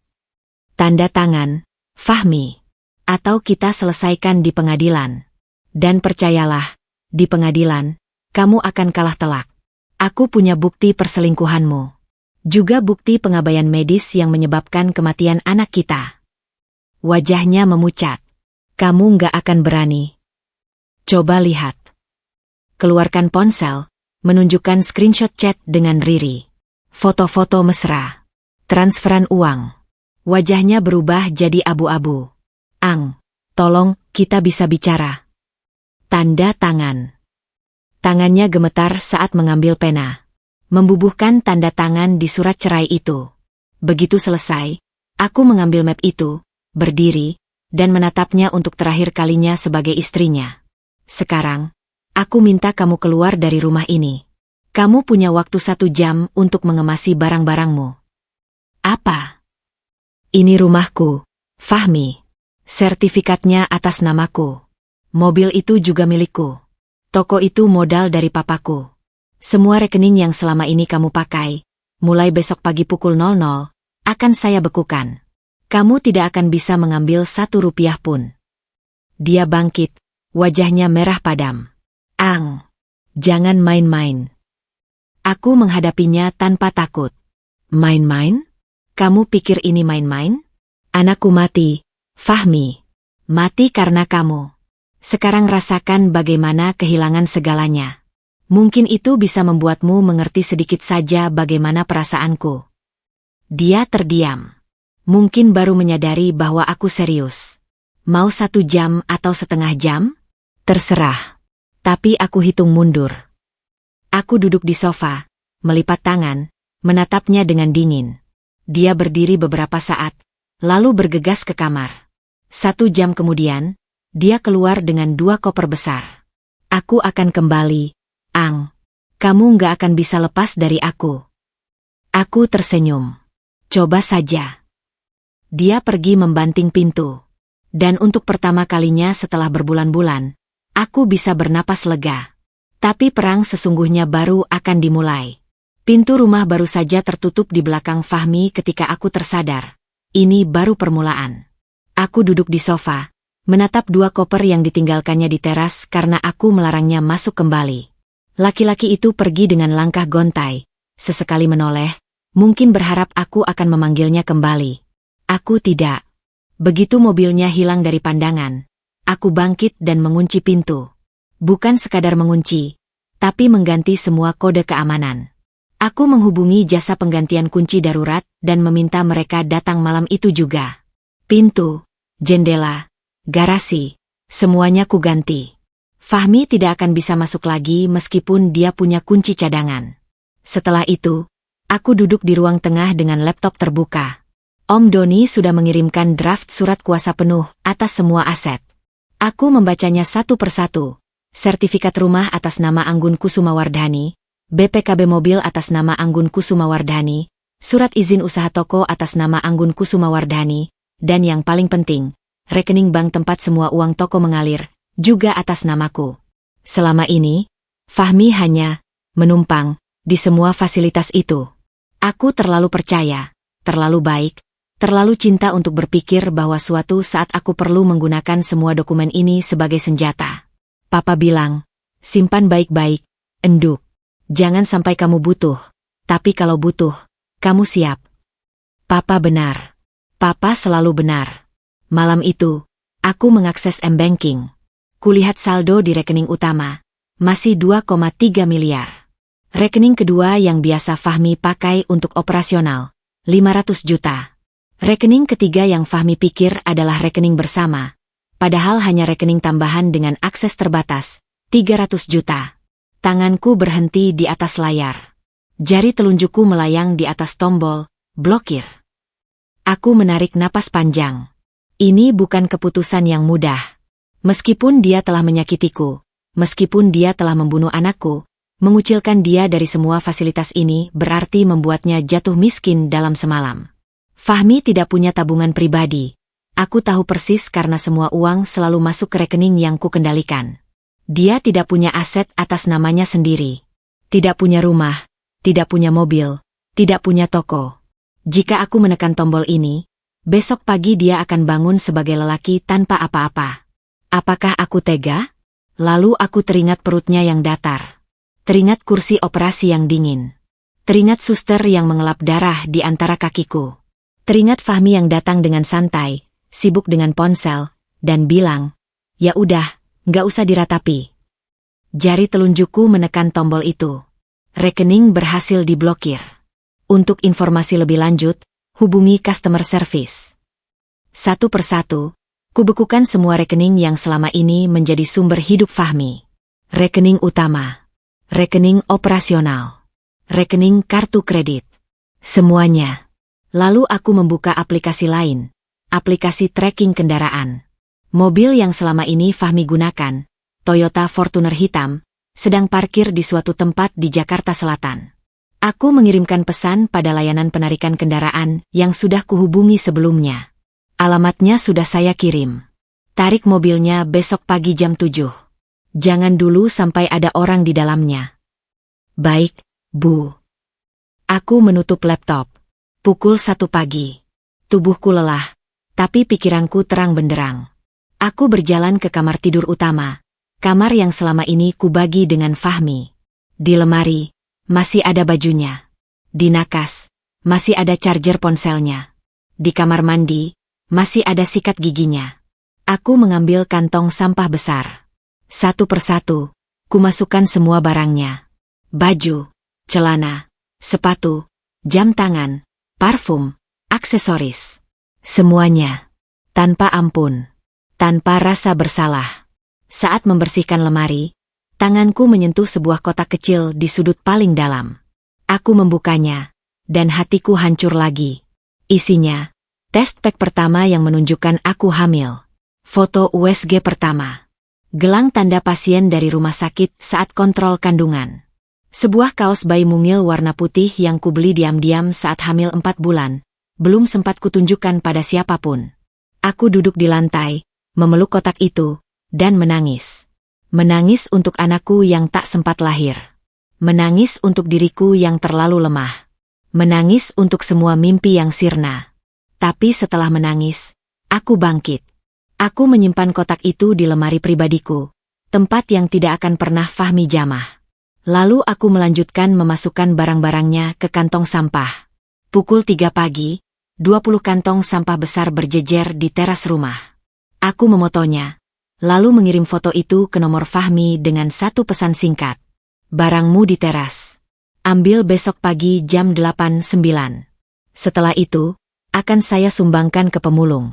Tanda tangan, Fahmi. Atau kita selesaikan di pengadilan. Dan percayalah, di pengadilan, kamu akan kalah telak. Aku punya bukti perselingkuhanmu. Juga bukti pengabaian medis yang menyebabkan kematian anak kita. Wajahnya memucat. Kamu nggak akan berani. Coba lihat. Keluarkan ponsel, menunjukkan screenshot chat dengan Riri. Foto-foto mesra. Transferan uang. Wajahnya berubah jadi abu-abu. Ang, tolong, kita bisa bicara. Tanda tangan. Tangannya gemetar saat mengambil pena. Membubuhkan tanda tangan di surat cerai itu. Begitu selesai, aku mengambil map itu, berdiri, dan menatapnya untuk terakhir kalinya sebagai istrinya. Sekarang, aku minta kamu keluar dari rumah ini. Kamu punya waktu 1 jam untuk mengemasi barang-barangmu. Apa? Ini rumahku, Fahmi. Sertifikatnya atas namaku. Mobil itu juga milikku. Toko itu modal dari papaku. Semua rekening yang selama ini kamu pakai, mulai besok pagi pukul 00, akan saya bekukan. Kamu tidak akan bisa mengambil 1 rupiah pun. Dia bangkit, wajahnya merah padam. Ang, jangan main-main. Aku menghadapinya tanpa takut. Main-main? Kamu pikir ini main-main? Anakku mati, Fahmi. Mati karena kamu. Sekarang rasakan bagaimana kehilangan segalanya. Mungkin itu bisa membuatmu mengerti sedikit saja bagaimana perasaanku. Dia terdiam. Mungkin baru menyadari bahwa aku serius. Mau 1 jam atau setengah jam? Terserah. Tapi aku hitung mundur. Aku duduk di sofa, melipat tangan, menatapnya dengan dingin. Dia berdiri beberapa saat, lalu bergegas ke kamar. 1 jam kemudian, dia keluar dengan 2 koper besar. Aku akan kembali, Ang. Kamu nggak akan bisa lepas dari aku. Aku tersenyum. Coba saja. Dia pergi membanting pintu. Dan untuk pertama kalinya setelah berbulan-bulan, aku bisa bernapas lega. Tapi perang sesungguhnya baru akan dimulai. Pintu rumah baru saja tertutup di belakang Fahmi ketika aku tersadar. Ini baru permulaan. Aku duduk di sofa, menatap 2 koper yang ditinggalkannya di teras karena aku melarangnya masuk kembali. Laki-laki itu pergi dengan langkah gontai, sesekali menoleh, mungkin berharap aku akan memanggilnya kembali. Aku tidak. Begitu mobilnya hilang dari pandangan, aku bangkit dan mengunci pintu. Bukan sekadar mengunci, tapi mengganti semua kode keamanan. Aku menghubungi jasa penggantian kunci darurat dan meminta mereka datang malam itu juga. Pintu, jendela, garasi, semuanya kuganti. Fahmi tidak akan bisa masuk lagi meskipun dia punya kunci cadangan. Setelah itu, aku duduk di ruang tengah dengan laptop terbuka. Om Doni sudah mengirimkan draft surat kuasa penuh atas semua aset. Aku membacanya satu persatu. Sertifikat rumah atas nama Anggun Kusumawardhani, BPKB mobil atas nama Anggun Kusumawardhani, surat izin usaha toko atas nama Anggun Kusumawardhani, dan yang paling penting, rekening bank tempat semua uang toko mengalir, juga atas namaku. Selama ini, Fahmi hanya menumpang di semua fasilitas itu. Aku terlalu percaya, terlalu baik, terlalu cinta untuk berpikir bahwa suatu saat aku perlu menggunakan semua dokumen ini sebagai senjata. Papa bilang, simpan baik-baik, Enduk. Jangan sampai kamu butuh, tapi kalau butuh, kamu siap. Papa benar. Papa selalu benar. Malam itu, aku mengakses M-Banking. Kulihat saldo di rekening utama, masih 2,3 miliar. Rekening kedua yang biasa Fahmi pakai untuk operasional, 500 juta. Rekening ketiga yang Fahmi pikir adalah rekening bersama, padahal hanya rekening tambahan dengan akses terbatas, 300 juta. Tanganku berhenti di atas layar. Jari telunjukku melayang di atas tombol, blokir. Aku menarik napas panjang. Ini bukan keputusan yang mudah. Meskipun dia telah menyakitiku, meskipun dia telah membunuh anakku, mengucilkan dia dari semua fasilitas ini berarti membuatnya jatuh miskin dalam semalam. Fahmi tidak punya tabungan pribadi. Aku tahu persis karena semua uang selalu masuk ke rekening yang kukendalikan. Dia tidak punya aset atas namanya sendiri. Tidak punya rumah, tidak punya mobil, tidak punya toko. Jika aku menekan tombol ini, besok pagi dia akan bangun sebagai lelaki tanpa apa-apa. Apakah aku tega? Lalu aku teringat perutnya yang datar. Teringat kursi operasi yang dingin. Teringat suster yang mengelap darah di antara kakiku. Teringat Fahmi yang datang dengan santai, sibuk dengan ponsel, dan bilang, ya udah, nggak usah diratapi. Jari telunjukku menekan tombol itu. Rekening berhasil diblokir. Untuk informasi lebih lanjut, hubungi customer service. Satu persatu, kubekukan semua rekening yang selama ini menjadi sumber hidup Fahmi. Rekening utama, rekening operasional, rekening kartu kredit. Semuanya. Lalu aku membuka aplikasi lain, aplikasi tracking kendaraan. Mobil yang selama ini Fahmi gunakan, Toyota Fortuner hitam, sedang parkir di suatu tempat di Jakarta Selatan. Aku mengirimkan pesan pada layanan penarikan kendaraan yang sudah kuhubungi sebelumnya. Alamatnya sudah saya kirim. Tarik mobilnya besok pagi jam 7. Jangan dulu sampai ada orang di dalamnya. Baik, Bu. Aku menutup laptop. Pukul 1 pagi. Tubuhku lelah, tapi pikiranku terang benderang. Aku berjalan ke kamar tidur utama. Kamar yang selama ini kubagi dengan Fahmi. Di lemari, masih ada bajunya. Di nakas, masih ada charger ponselnya. Di kamar mandi, masih ada sikat giginya. Aku mengambil kantong sampah besar. Satu persatu, kumasukkan semua barangnya. Baju, celana, sepatu, jam tangan, parfum, aksesoris. Semuanya. Tanpa ampun. Tanpa rasa bersalah. Saat membersihkan lemari, tanganku menyentuh sebuah kotak kecil di sudut paling dalam. Aku membukanya, dan hatiku hancur lagi. Isinya, test pack pertama yang menunjukkan aku hamil. Foto USG pertama. Gelang tanda pasien dari rumah sakit saat kontrol kandungan. Sebuah kaos bayi mungil warna putih yang kubeli diam-diam saat hamil 4 bulan. Belum sempat kutunjukkan pada siapapun. Aku duduk di lantai, memeluk kotak itu, dan menangis. Menangis untuk anakku yang tak sempat lahir. Menangis untuk diriku yang terlalu lemah. Menangis untuk semua mimpi yang sirna. Tapi setelah menangis, aku bangkit. Aku menyimpan kotak itu di lemari pribadiku, tempat yang tidak akan pernah Fahmi jamah. Lalu aku melanjutkan memasukkan barang-barangnya ke kantong sampah. Pukul 3 pagi, 20 kantong sampah besar berjejer di teras rumah. Aku memotonya. Lalu mengirim foto itu ke nomor Fahmi dengan satu pesan singkat. Barangmu di teras. Ambil besok pagi jam 8.09. Setelah itu, akan saya sumbangkan ke pemulung.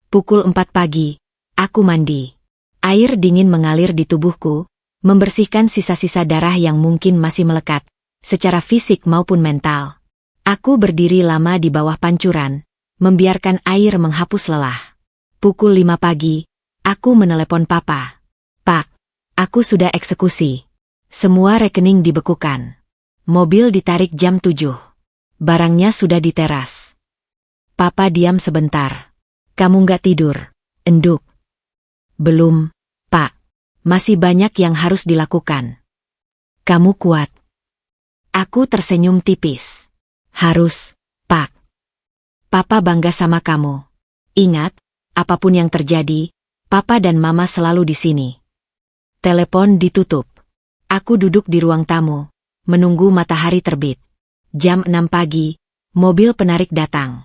Pukul 4 pagi, aku mandi. Air dingin mengalir di tubuhku, membersihkan sisa-sisa darah yang mungkin masih melekat, secara fisik maupun mental. Aku berdiri lama di bawah pancuran, membiarkan air menghapus lelah. Pukul 5 pagi, aku menelepon Papa. Pak, aku sudah eksekusi. Semua rekening dibekukan. Mobil ditarik jam 7. Barangnya sudah di teras. Papa diam sebentar. Kamu nggak tidur? Enduk. Belum, Pak. Masih banyak yang harus dilakukan. Kamu kuat. Aku tersenyum tipis. Harus, Pak. Papa bangga sama kamu. Ingat, apapun yang terjadi, Papa dan Mama selalu di sini. Telepon ditutup. Aku duduk di ruang tamu, menunggu matahari terbit. Jam 6 pagi, mobil penarik datang.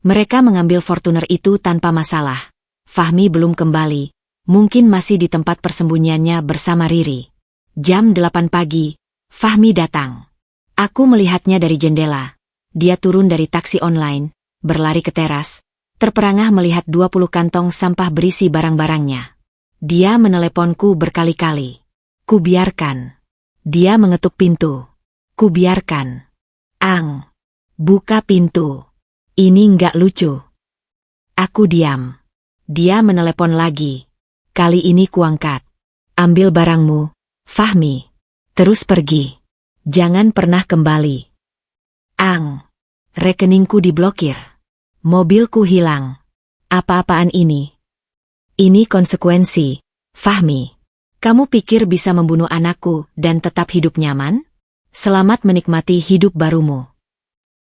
Mereka mengambil Fortuner itu tanpa masalah. Fahmi belum kembali, mungkin masih di tempat persembunyiannya bersama Riri. Jam 8 pagi, Fahmi datang. Aku melihatnya dari jendela. Dia turun dari taksi online, berlari ke teras. Terperangah melihat 20 kantong sampah berisi barang-barangnya. Dia meneleponku berkali-kali. Kubiarkan. Dia mengetuk pintu. Kubiarkan. Ang. Buka pintu. Ini nggak lucu. Aku diam. Dia menelepon lagi. Kali ini kuangkat. Ambil barangmu, Fahmi. Terus pergi. Jangan pernah kembali. Ang. Rekeningku diblokir. Mobilku hilang. Apa-apaan ini? Ini konsekuensi, Fahmi. Kamu pikir bisa membunuh anakku dan tetap hidup nyaman? Selamat menikmati hidup barumu.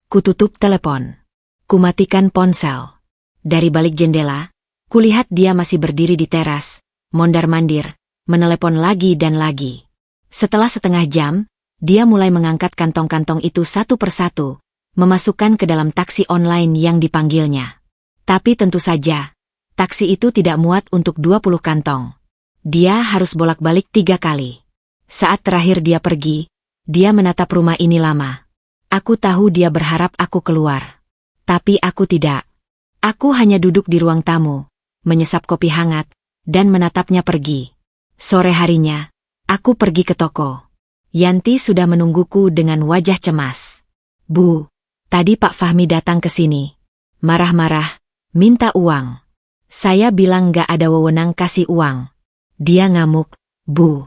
Kututup telepon. Kumatikan ponsel. Dari balik jendela, kulihat dia masih berdiri di teras, mondar-mandir, menelepon lagi dan lagi. Setelah setengah jam, dia mulai mengangkat kantong-kantong itu satu persatu, memasukkan ke dalam taksi online yang dipanggilnya. Tapi tentu saja, taksi itu tidak muat untuk 20 kantong. Dia harus bolak-balik 3 kali. Saat terakhir dia pergi, dia menatap rumah ini lama. Aku tahu dia berharap aku keluar. Tapi aku tidak. Aku hanya duduk di ruang tamu, menyesap kopi hangat, dan menatapnya pergi. Sore harinya, aku pergi ke toko. Yanti sudah menungguku dengan wajah cemas. Bu, tadi Pak Fahmi datang ke sini. Marah-marah, minta uang. Saya bilang gak ada wewenang kasih uang. Dia ngamuk, Bu.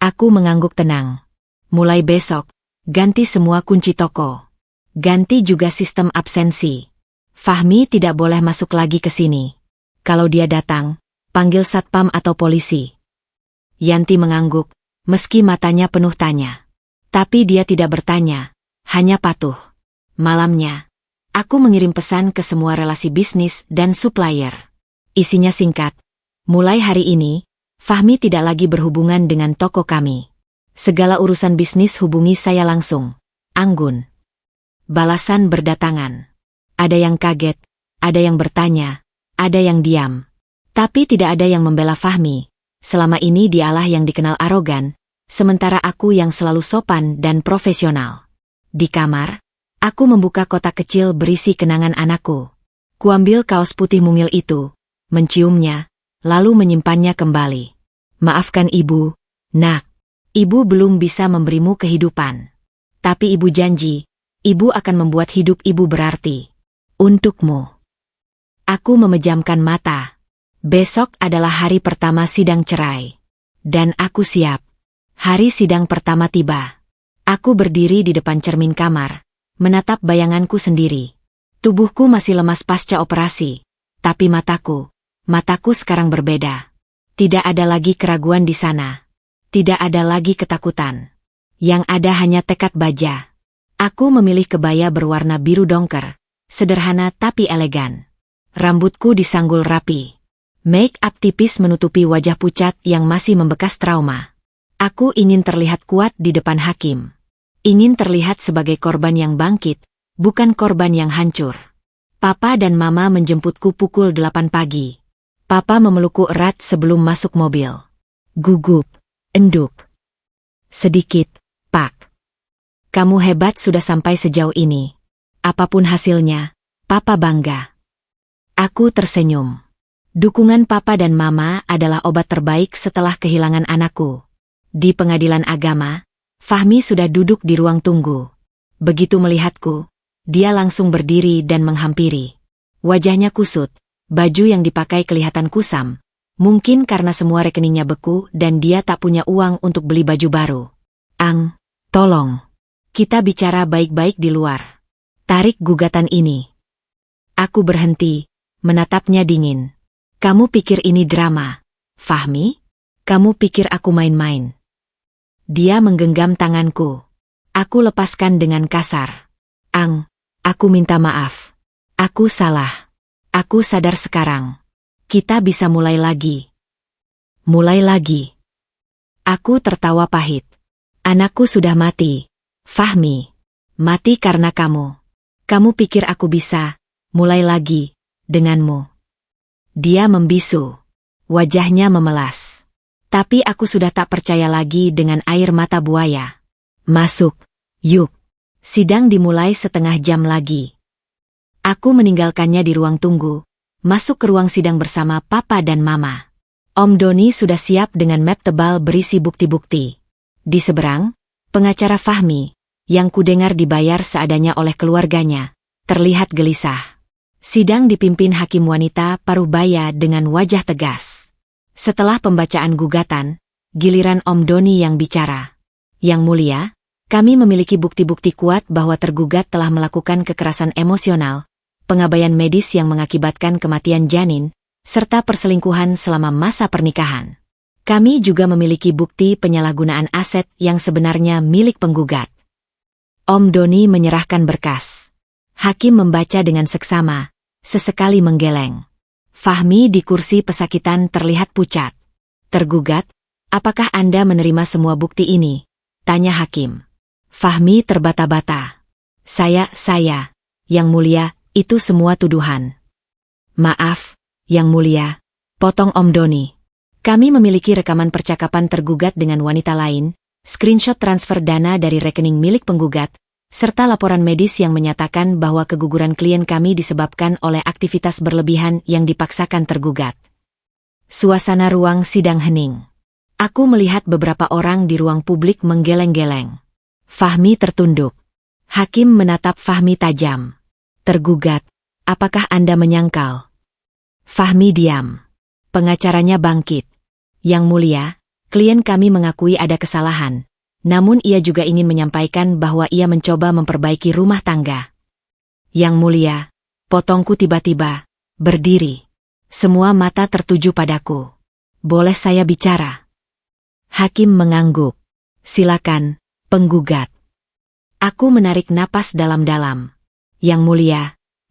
Aku mengangguk tenang. Mulai besok, ganti semua kunci toko. Ganti juga sistem absensi. Fahmi tidak boleh masuk lagi ke sini. Kalau dia datang, panggil satpam atau polisi. Yanti mengangguk, meski matanya penuh tanya. Tapi dia tidak bertanya, hanya patuh. Malamnya, aku mengirim pesan ke semua relasi bisnis dan supplier. Isinya singkat. Mulai hari ini, Fahmi tidak lagi berhubungan dengan toko kami. Segala urusan bisnis hubungi saya langsung. Anggun. Balasan berdatangan. Ada yang kaget, ada yang bertanya, ada yang diam. Tapi tidak ada yang membela Fahmi. Selama ini dialah yang dikenal arogan, sementara aku yang selalu sopan dan profesional. Di kamar, aku membuka kotak kecil berisi kenangan anakku. Kuambil kaos putih mungil itu, menciumnya, lalu menyimpannya kembali. Maafkan ibu, nak. Ibu belum bisa memberimu kehidupan. Tapi ibu janji, ibu akan membuat hidup ibu berarti. Untukmu. Aku memejamkan mata. Besok adalah hari pertama sidang cerai. Dan aku siap. Hari sidang pertama tiba. Aku berdiri di depan cermin kamar, menatap bayanganku sendiri. Tubuhku masih lemas pasca operasi, tapi mataku sekarang berbeda. Tidak ada lagi keraguan di sana. Tidak ada lagi ketakutan. Yang ada hanya tekad baja. Aku memilih kebaya berwarna biru dongker, sederhana tapi elegan. Rambutku disanggul rapi. Make up tipis menutupi wajah pucat yang masih membekas trauma. Aku ingin terlihat kuat di depan hakim. Ingin terlihat sebagai korban yang bangkit, bukan korban yang hancur. Papa dan Mama menjemputku pukul 8 pagi. Papa memelukku erat sebelum masuk mobil. Gugup, enduk. Sedikit, Pak. Kamu hebat sudah sampai sejauh ini. Apapun hasilnya, Papa bangga. Aku tersenyum. Dukungan Papa dan Mama adalah obat terbaik setelah kehilangan anakku. Di pengadilan agama, Fahmi sudah duduk di ruang tunggu. Begitu melihatku, dia langsung berdiri dan menghampiri. Wajahnya kusut, baju yang dipakai kelihatan kusam. Mungkin karena semua rekeningnya beku dan dia tak punya uang untuk beli baju baru. Ang, tolong. Kita bicara baik-baik di luar. Tarik gugatan ini. Aku berhenti, menatapnya dingin. Kamu pikir ini drama, Fahmi? Kamu pikir aku main-main? Dia menggenggam tanganku. Aku lepaskan dengan kasar. Ang, aku minta maaf. Aku salah. Aku sadar sekarang. Kita bisa mulai lagi. Mulai lagi. Aku tertawa pahit. Anakku sudah mati. Fahmi. Mati karena kamu. Kamu pikir aku bisa mulai lagi denganmu? Dia membisu. Wajahnya memelas. Tapi aku sudah tak percaya lagi dengan air mata buaya. Masuk, yuk. Sidang dimulai setengah jam lagi. Aku meninggalkannya di ruang tunggu, masuk ke ruang sidang bersama Papa dan Mama. Om Doni sudah siap dengan map tebal berisi bukti-bukti. Di seberang, pengacara Fahmi, yang kudengar dibayar seadanya oleh keluarganya, terlihat gelisah. Sidang dipimpin hakim wanita parubaya dengan wajah tegas. Setelah pembacaan gugatan, giliran Om Doni yang bicara. Yang mulia, kami memiliki bukti-bukti kuat bahwa tergugat telah melakukan kekerasan emosional, pengabaian medis yang mengakibatkan kematian janin, serta perselingkuhan selama masa pernikahan. Kami juga memiliki bukti penyalahgunaan aset yang sebenarnya milik penggugat. Om Doni menyerahkan berkas. Hakim membaca dengan seksama, sesekali menggeleng. Fahmi di kursi pesakitan terlihat pucat. Tergugat, apakah Anda menerima semua bukti ini? Tanya hakim. Fahmi terbata-bata. Saya, Yang mulia, itu semua tuduhan. Maaf, Yang mulia, potong Om Doni. Kami memiliki rekaman percakapan tergugat dengan wanita lain, screenshot transfer dana dari rekening milik penggugat, serta laporan medis yang menyatakan bahwa keguguran klien kami disebabkan oleh aktivitas berlebihan yang dipaksakan tergugat. Suasana ruang sidang hening. Aku melihat beberapa orang di ruang publik menggeleng-geleng. Fahmi tertunduk. Hakim menatap Fahmi tajam. Tergugat, apakah Anda menyangkal? Fahmi diam. Pengacaranya bangkit. Yang mulia, klien kami mengakui ada kesalahan. Namun ia juga ingin menyampaikan bahwa ia mencoba memperbaiki rumah tangga. Yang mulia, potongku tiba-tiba berdiri. Semua mata tertuju padaku. Boleh saya bicara? Hakim mengangguk. Silakan, Penggugat. Aku menarik napas dalam-dalam. Yang mulia,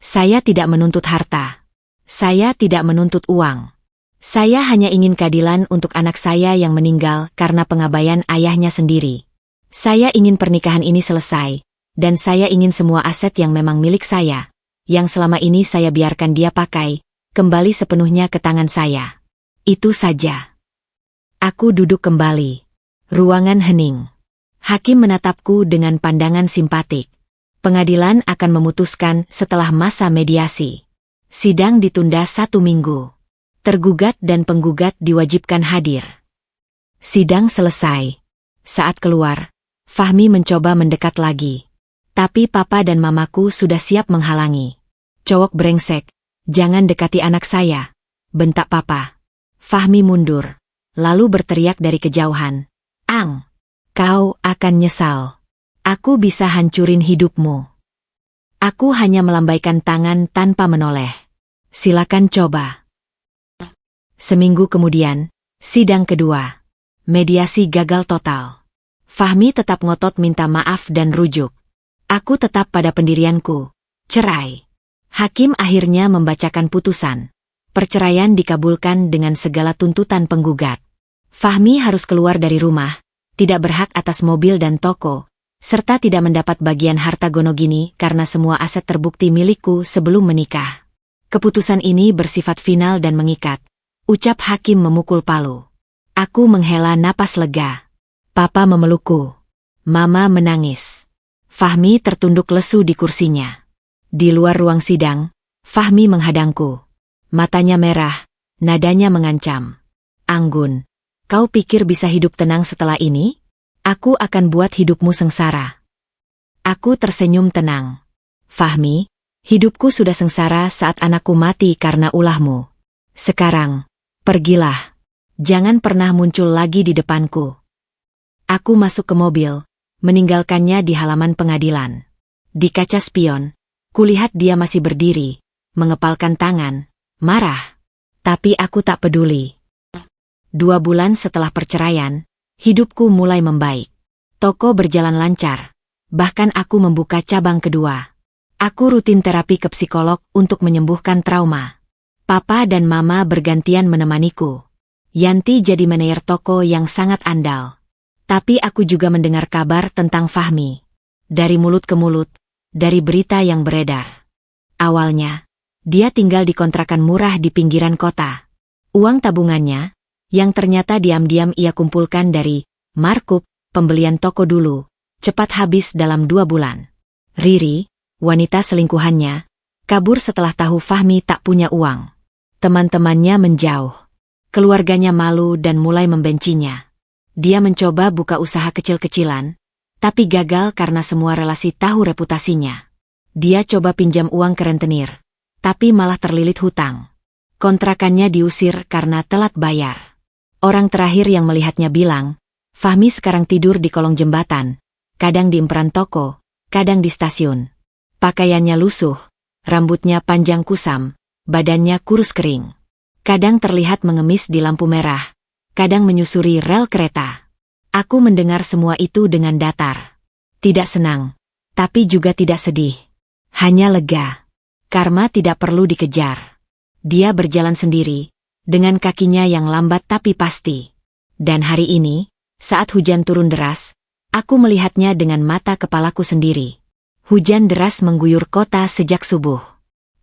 saya tidak menuntut harta. Saya tidak menuntut uang. Saya hanya ingin keadilan untuk anak saya yang meninggal karena pengabaian ayahnya sendiri. Saya ingin pernikahan ini selesai, dan saya ingin semua aset yang memang milik saya, yang selama ini saya biarkan dia pakai, kembali sepenuhnya ke tangan saya. Itu saja. Aku duduk kembali. Ruangan hening. Hakim menatapku dengan pandangan simpatik. Pengadilan akan memutuskan setelah masa mediasi. Sidang ditunda 1 minggu. Tergugat dan penggugat diwajibkan hadir. Sidang selesai. Saat keluar, Fahmi mencoba mendekat lagi. Tapi papa dan mamaku sudah siap menghalangi. "Cowok brengsek, jangan dekati anak saya," bentak papa. Fahmi mundur, lalu berteriak dari kejauhan, "Ang! Kau akan nyesal. Aku bisa hancurin hidupmu." Aku hanya melambaikan tangan tanpa menoleh. "Silakan coba." Seminggu kemudian, sidang kedua. Mediasi gagal total. Fahmi tetap ngotot minta maaf dan rujuk. Aku tetap pada pendirianku. Cerai. Hakim akhirnya membacakan putusan. Perceraian dikabulkan dengan segala tuntutan penggugat. Fahmi harus keluar dari rumah, tidak berhak atas mobil dan toko, serta tidak mendapat bagian harta gonogini karena semua aset terbukti milikku sebelum menikah. Keputusan ini bersifat final dan mengikat. Ucap hakim memukul palu. Aku menghela napas lega. Papa memelukku. Mama menangis. Fahmi tertunduk lesu di kursinya. Di luar ruang sidang, Fahmi menghadangku. Matanya merah, nadanya mengancam. "Anggun, kau pikir bisa hidup tenang setelah ini? Aku akan buat hidupmu sengsara." Aku tersenyum tenang. "Fahmi, hidupku sudah sengsara saat anakku mati karena ulahmu. Sekarang, pergilah. Jangan pernah muncul lagi di depanku." Aku masuk ke mobil, meninggalkannya di halaman pengadilan. Di kaca spion, kulihat dia masih berdiri, mengepalkan tangan, marah. Tapi aku tak peduli. 2 bulan setelah perceraian, hidupku mulai membaik. Toko berjalan lancar. Bahkan aku membuka cabang kedua. Aku rutin terapi ke psikolog untuk menyembuhkan trauma. Papa dan mama bergantian menemaniku. Yanti jadi manajer toko yang sangat andal. Tapi aku juga mendengar kabar tentang Fahmi. Dari mulut ke mulut, dari berita yang beredar. Awalnya, dia tinggal di kontrakan murah di pinggiran kota. Uang tabungannya, yang ternyata diam-diam ia kumpulkan dari markup pembelian toko dulu, cepat habis dalam 2 bulan. Riri, wanita selingkuhannya, kabur setelah tahu Fahmi tak punya uang. Teman-temannya menjauh. Keluarganya malu dan mulai membencinya. Dia mencoba buka usaha kecil-kecilan, tapi gagal karena semua relasi tahu reputasinya. Dia coba pinjam uang ke rentenir, tapi malah terlilit hutang. Kontrakannya diusir karena telat bayar. Orang terakhir yang melihatnya bilang, Fahmi sekarang tidur di kolong jembatan, kadang di emperan toko, kadang di stasiun. Pakaiannya lusuh, rambutnya panjang kusam, badannya kurus kering. Kadang terlihat mengemis di lampu merah, kadang menyusuri rel kereta. Aku mendengar semua itu dengan datar. Tidak senang, tapi juga tidak sedih. Hanya lega. Karma tidak perlu dikejar. Dia berjalan sendiri, dengan kakinya yang lambat tapi pasti. Dan hari ini, saat hujan turun deras, aku melihatnya dengan mata kepalaku sendiri. Hujan deras mengguyur kota sejak subuh.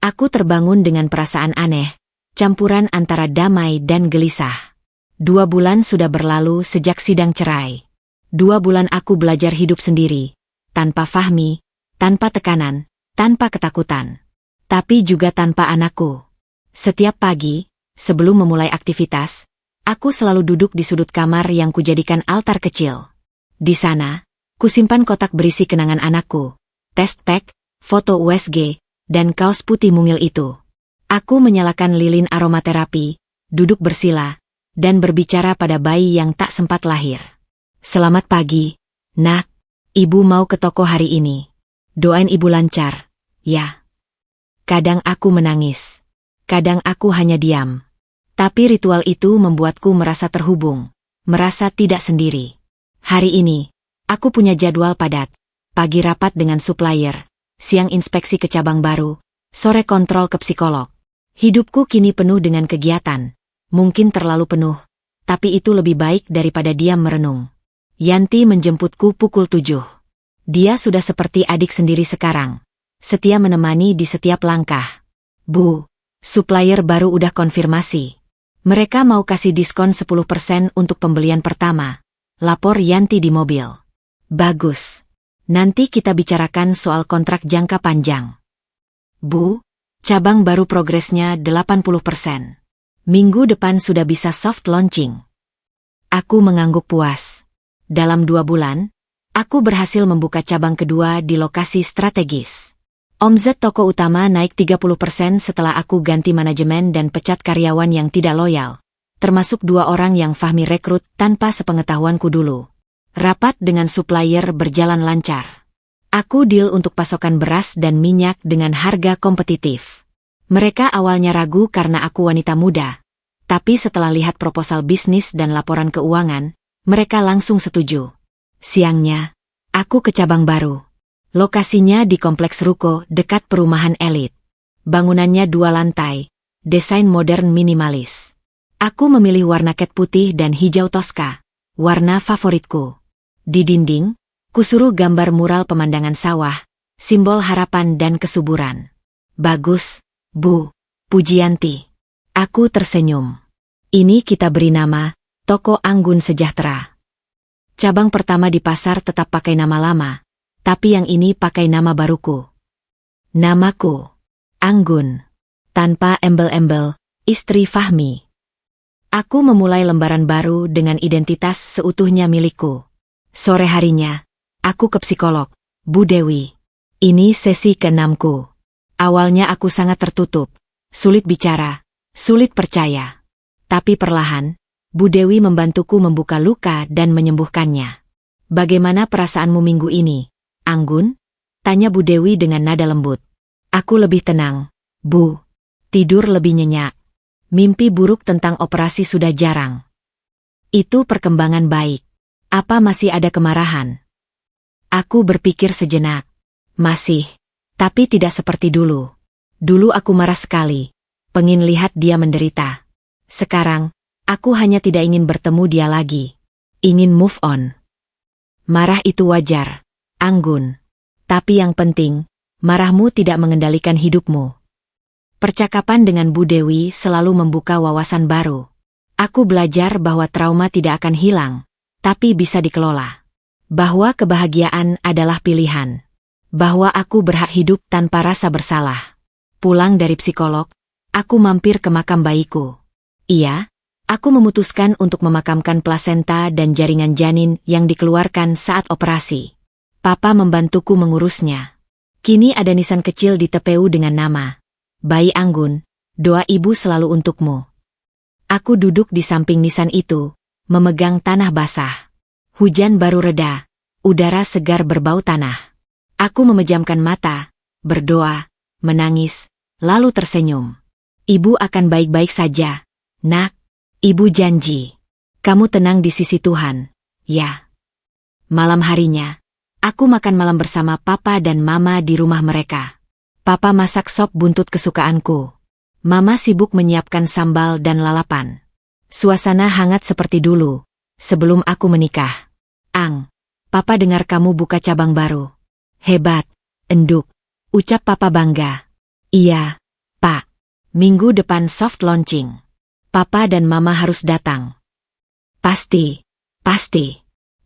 Aku terbangun dengan perasaan aneh, campuran antara damai dan gelisah. 2 bulan sudah berlalu sejak sidang cerai. 2 bulan aku belajar hidup sendiri, tanpa Fahmi, tanpa tekanan, tanpa ketakutan. Tapi juga tanpa anakku. Setiap pagi, sebelum memulai aktivitas, aku selalu duduk di sudut kamar yang kujadikan altar kecil. Di sana, kusimpan kotak berisi kenangan anakku, test pack, foto USG, dan kaos putih mungil itu. Aku menyalakan lilin aromaterapi, duduk bersila, dan berbicara pada bayi yang tak sempat lahir. "Selamat pagi, Nak. Ibu mau ke toko hari ini. Doain ibu lancar, ya." Kadang aku menangis. Kadang aku hanya diam. Tapi ritual itu membuatku merasa terhubung, merasa tidak sendiri. Hari ini, Aku punya jadwal padat. Pagi rapat dengan supplier, siang inspeksi ke cabang baru, sore kontrol ke psikolog. Hidupku kini penuh dengan kegiatan. Mungkin terlalu penuh, tapi itu lebih baik daripada diam merenung. Yanti menjemputku pukul 7. Dia sudah seperti adik sendiri sekarang. Setia menemani di setiap langkah. Bu, supplier baru udah konfirmasi. Mereka mau kasih diskon 10% untuk pembelian pertama. Lapor Yanti di mobil. Bagus. Nanti kita bicarakan soal kontrak jangka panjang. Bu, cabang baru progresnya 80%. Minggu depan sudah bisa soft launching. Aku mengangguk puas. Dalam 2 bulan, aku berhasil membuka cabang kedua di lokasi strategis. Omzet toko utama naik 30% setelah aku ganti manajemen dan pecat karyawan yang tidak loyal. Termasuk 2 orang yang Fahmi rekrut tanpa sepengetahuanku dulu. Rapat dengan supplier berjalan lancar. Aku deal untuk pasokan beras dan minyak dengan harga kompetitif. Mereka awalnya ragu karena aku wanita muda. Tapi setelah lihat proposal bisnis dan laporan keuangan, mereka langsung setuju. Siangnya, aku ke cabang baru. Lokasinya di kompleks ruko dekat perumahan elit. Bangunannya 2 lantai, desain modern minimalis. Aku memilih warna cat putih dan hijau toska, warna favoritku. Di dinding, kusuruh gambar mural pemandangan sawah, simbol harapan dan kesuburan. Bagus, Bu, puji Yanti. Aku tersenyum. Ini kita beri nama, Toko Anggun Sejahtera. Cabang pertama di pasar tetap pakai nama lama, tapi yang ini pakai nama baruku. Namaku, Anggun. Tanpa embel-embel, istri Fahmi. Aku memulai lembaran baru dengan identitas seutuhnya milikku. Sore harinya, aku ke psikolog, Bu Dewi. Ini sesi ke-6ku. Awalnya aku sangat tertutup, sulit bicara, sulit percaya. Tapi perlahan, Bu Dewi membantuku membuka luka dan menyembuhkannya. Bagaimana perasaanmu minggu ini, Anggun? Tanya Bu Dewi dengan nada lembut. Aku lebih tenang, Bu. Tidur lebih nyenyak. Mimpi buruk tentang operasi sudah jarang. Itu perkembangan baik. Apa masih ada kemarahan? Aku berpikir sejenak. Masih, tapi tidak seperti dulu. Dulu aku marah sekali, pengin lihat dia menderita. Sekarang, aku hanya tidak ingin bertemu dia lagi. Ingin move on. Marah itu wajar, Anggun. Tapi yang penting, marahmu tidak mengendalikan hidupmu. Percakapan dengan Bu Dewi selalu membuka wawasan baru. Aku belajar bahwa trauma tidak akan hilang, tapi bisa dikelola. Bahwa kebahagiaan adalah pilihan. Bahwa aku berhak hidup tanpa rasa bersalah. Pulang dari psikolog, aku mampir ke makam bayiku. Iya, aku memutuskan untuk memakamkan plasenta dan jaringan janin yang dikeluarkan saat operasi. Papa membantuku mengurusnya. Kini ada nisan kecil di TPU dengan nama Bayi Anggun, doa ibu selalu untukmu. Aku duduk di samping nisan itu, memegang tanah basah. Hujan baru reda, udara segar berbau tanah. Aku memejamkan mata, berdoa, menangis, lalu tersenyum. Ibu akan baik-baik saja, Nak. Ibu janji. Kamu tenang di sisi Tuhan, ya. Malam harinya, aku makan malam bersama Papa dan Mama di rumah mereka. Papa masak sop buntut kesukaanku. Mama sibuk menyiapkan sambal dan lalapan. Suasana hangat seperti dulu, sebelum aku menikah. Ang, Papa dengar kamu buka cabang baru. Hebat, enduk, ucap Papa bangga. Iya, Pak. Minggu depan soft launching. Papa dan Mama harus datang. Pasti, pasti.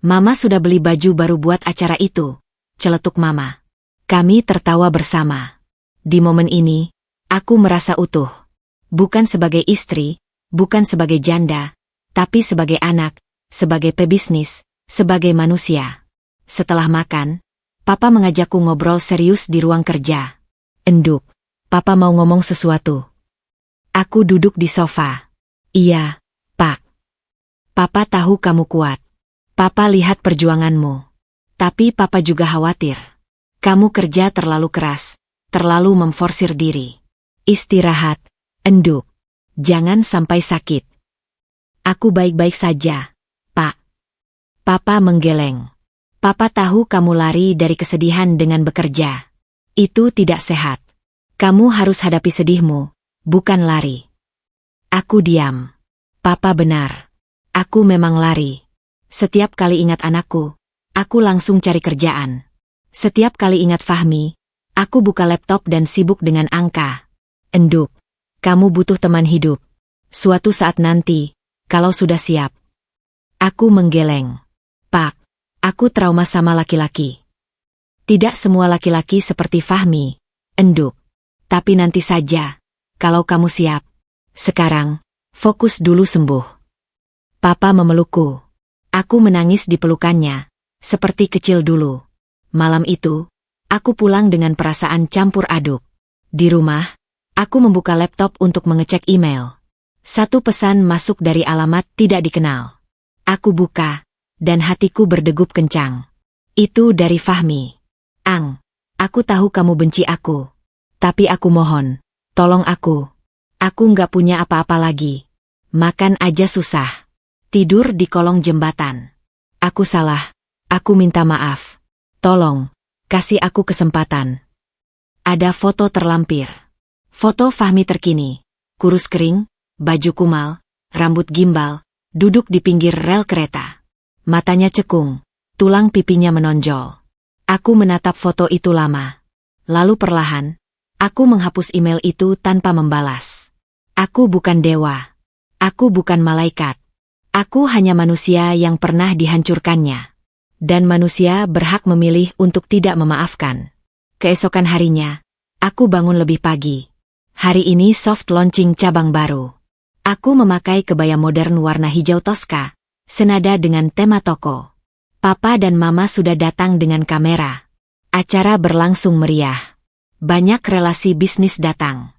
Mama sudah beli baju baru buat acara itu, celetuk Mama. Kami tertawa bersama. Di momen ini, aku merasa utuh. Bukan sebagai istri, bukan sebagai janda, tapi sebagai anak, sebagai pebisnis, sebagai manusia. Setelah makan, Papa mengajakku ngobrol serius di ruang kerja. Enduk, Papa mau ngomong sesuatu. Aku duduk di sofa. Iya, Pak. Papa tahu kamu kuat. Papa lihat perjuanganmu. Tapi Papa juga khawatir. Kamu kerja terlalu keras, terlalu memforsir diri. Istirahat, enduk. Jangan sampai sakit. Aku baik-baik saja, Pak. Papa menggeleng. Papa tahu kamu lari dari kesedihan dengan bekerja. Itu tidak sehat. Kamu harus hadapi sedihmu, bukan lari. Aku diam. Papa benar. Aku memang lari. Setiap kali ingat anakku, aku langsung cari kerjaan. Setiap kali ingat Fahmi, aku buka laptop dan sibuk dengan angka. Enduk, kamu butuh teman hidup. Suatu saat nanti, kalau sudah siap. Aku menggeleng. Pak, aku trauma sama laki-laki. Tidak semua laki-laki seperti Fahmi, Enduk. Tapi nanti saja, kalau kamu siap. Sekarang, fokus dulu sembuh. Papa memelukku. Aku menangis di pelukannya, seperti kecil dulu. Malam itu, aku pulang dengan perasaan campur aduk. Di rumah, aku membuka laptop untuk mengecek email. Satu pesan masuk dari alamat tidak dikenal. Aku buka, dan hatiku berdegup kencang. Itu dari Fahmi. Ang, aku tahu kamu benci aku. Tapi aku mohon, tolong aku. Aku nggak punya apa-apa lagi. Makan aja susah. Tidur di kolong jembatan. Aku salah. Aku minta maaf. Tolong, kasih aku kesempatan. Ada foto terlampir. Foto Fahmi terkini. Kurus kering, baju kumal, rambut gimbal, duduk di pinggir rel kereta. Matanya cekung, tulang pipinya menonjol. Aku menatap foto itu lama. Lalu perlahan, aku menghapus email itu tanpa membalas. Aku bukan dewa. Aku bukan malaikat. Aku hanya manusia yang pernah dihancurkannya. Dan manusia berhak memilih untuk tidak memaafkan. Keesokan harinya, aku bangun lebih pagi. Hari ini soft launching cabang baru. Aku memakai kebaya modern warna hijau toska, senada dengan tema toko. Papa dan Mama sudah datang dengan kamera. Acara berlangsung meriah. Banyak relasi bisnis datang.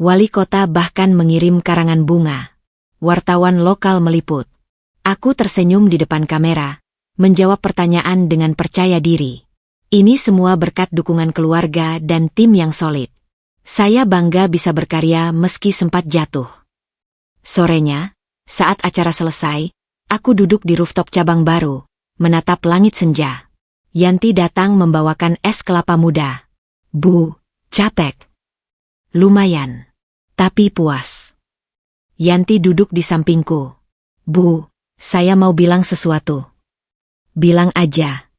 Wali kota bahkan mengirim karangan bunga. Wartawan lokal meliput. Aku tersenyum di depan kamera, menjawab pertanyaan dengan percaya diri. Ini semua berkat dukungan keluarga dan tim yang solid. Saya bangga bisa berkarya meski sempat jatuh. Sorenya, saat acara selesai, aku duduk di rooftop cabang baru, menatap langit senja. Yanti datang membawakan es kelapa muda. Bu, capek. Lumayan. Tapi puas. Yanti duduk di sampingku. Bu, saya mau bilang sesuatu. Bilang aja.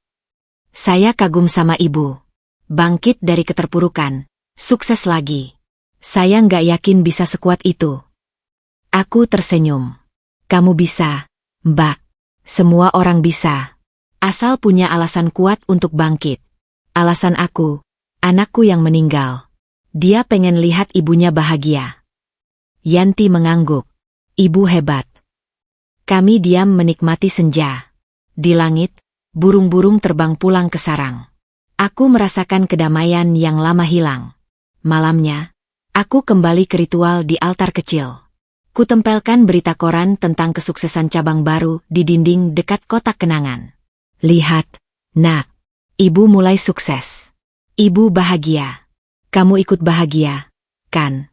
Saya kagum sama ibu. Bangkit dari keterpurukan. Sukses lagi. Saya nggak yakin bisa sekuat itu. Aku tersenyum. Kamu bisa, Mbak. Semua orang bisa. Asal punya alasan kuat untuk bangkit. Alasan aku, anakku yang meninggal. Dia pengen lihat ibunya bahagia. Yanti mengangguk. Ibu hebat. Kami diam menikmati senja. Di langit, burung-burung terbang pulang ke sarang. Aku merasakan kedamaian yang lama hilang. Malamnya, aku kembali ke ritual di altar kecil. Kutempelkan berita koran tentang kesuksesan cabang baru di dinding dekat kotak kenangan. Lihat, Nak. Ibu mulai sukses. Ibu bahagia. Kamu ikut bahagia, kan?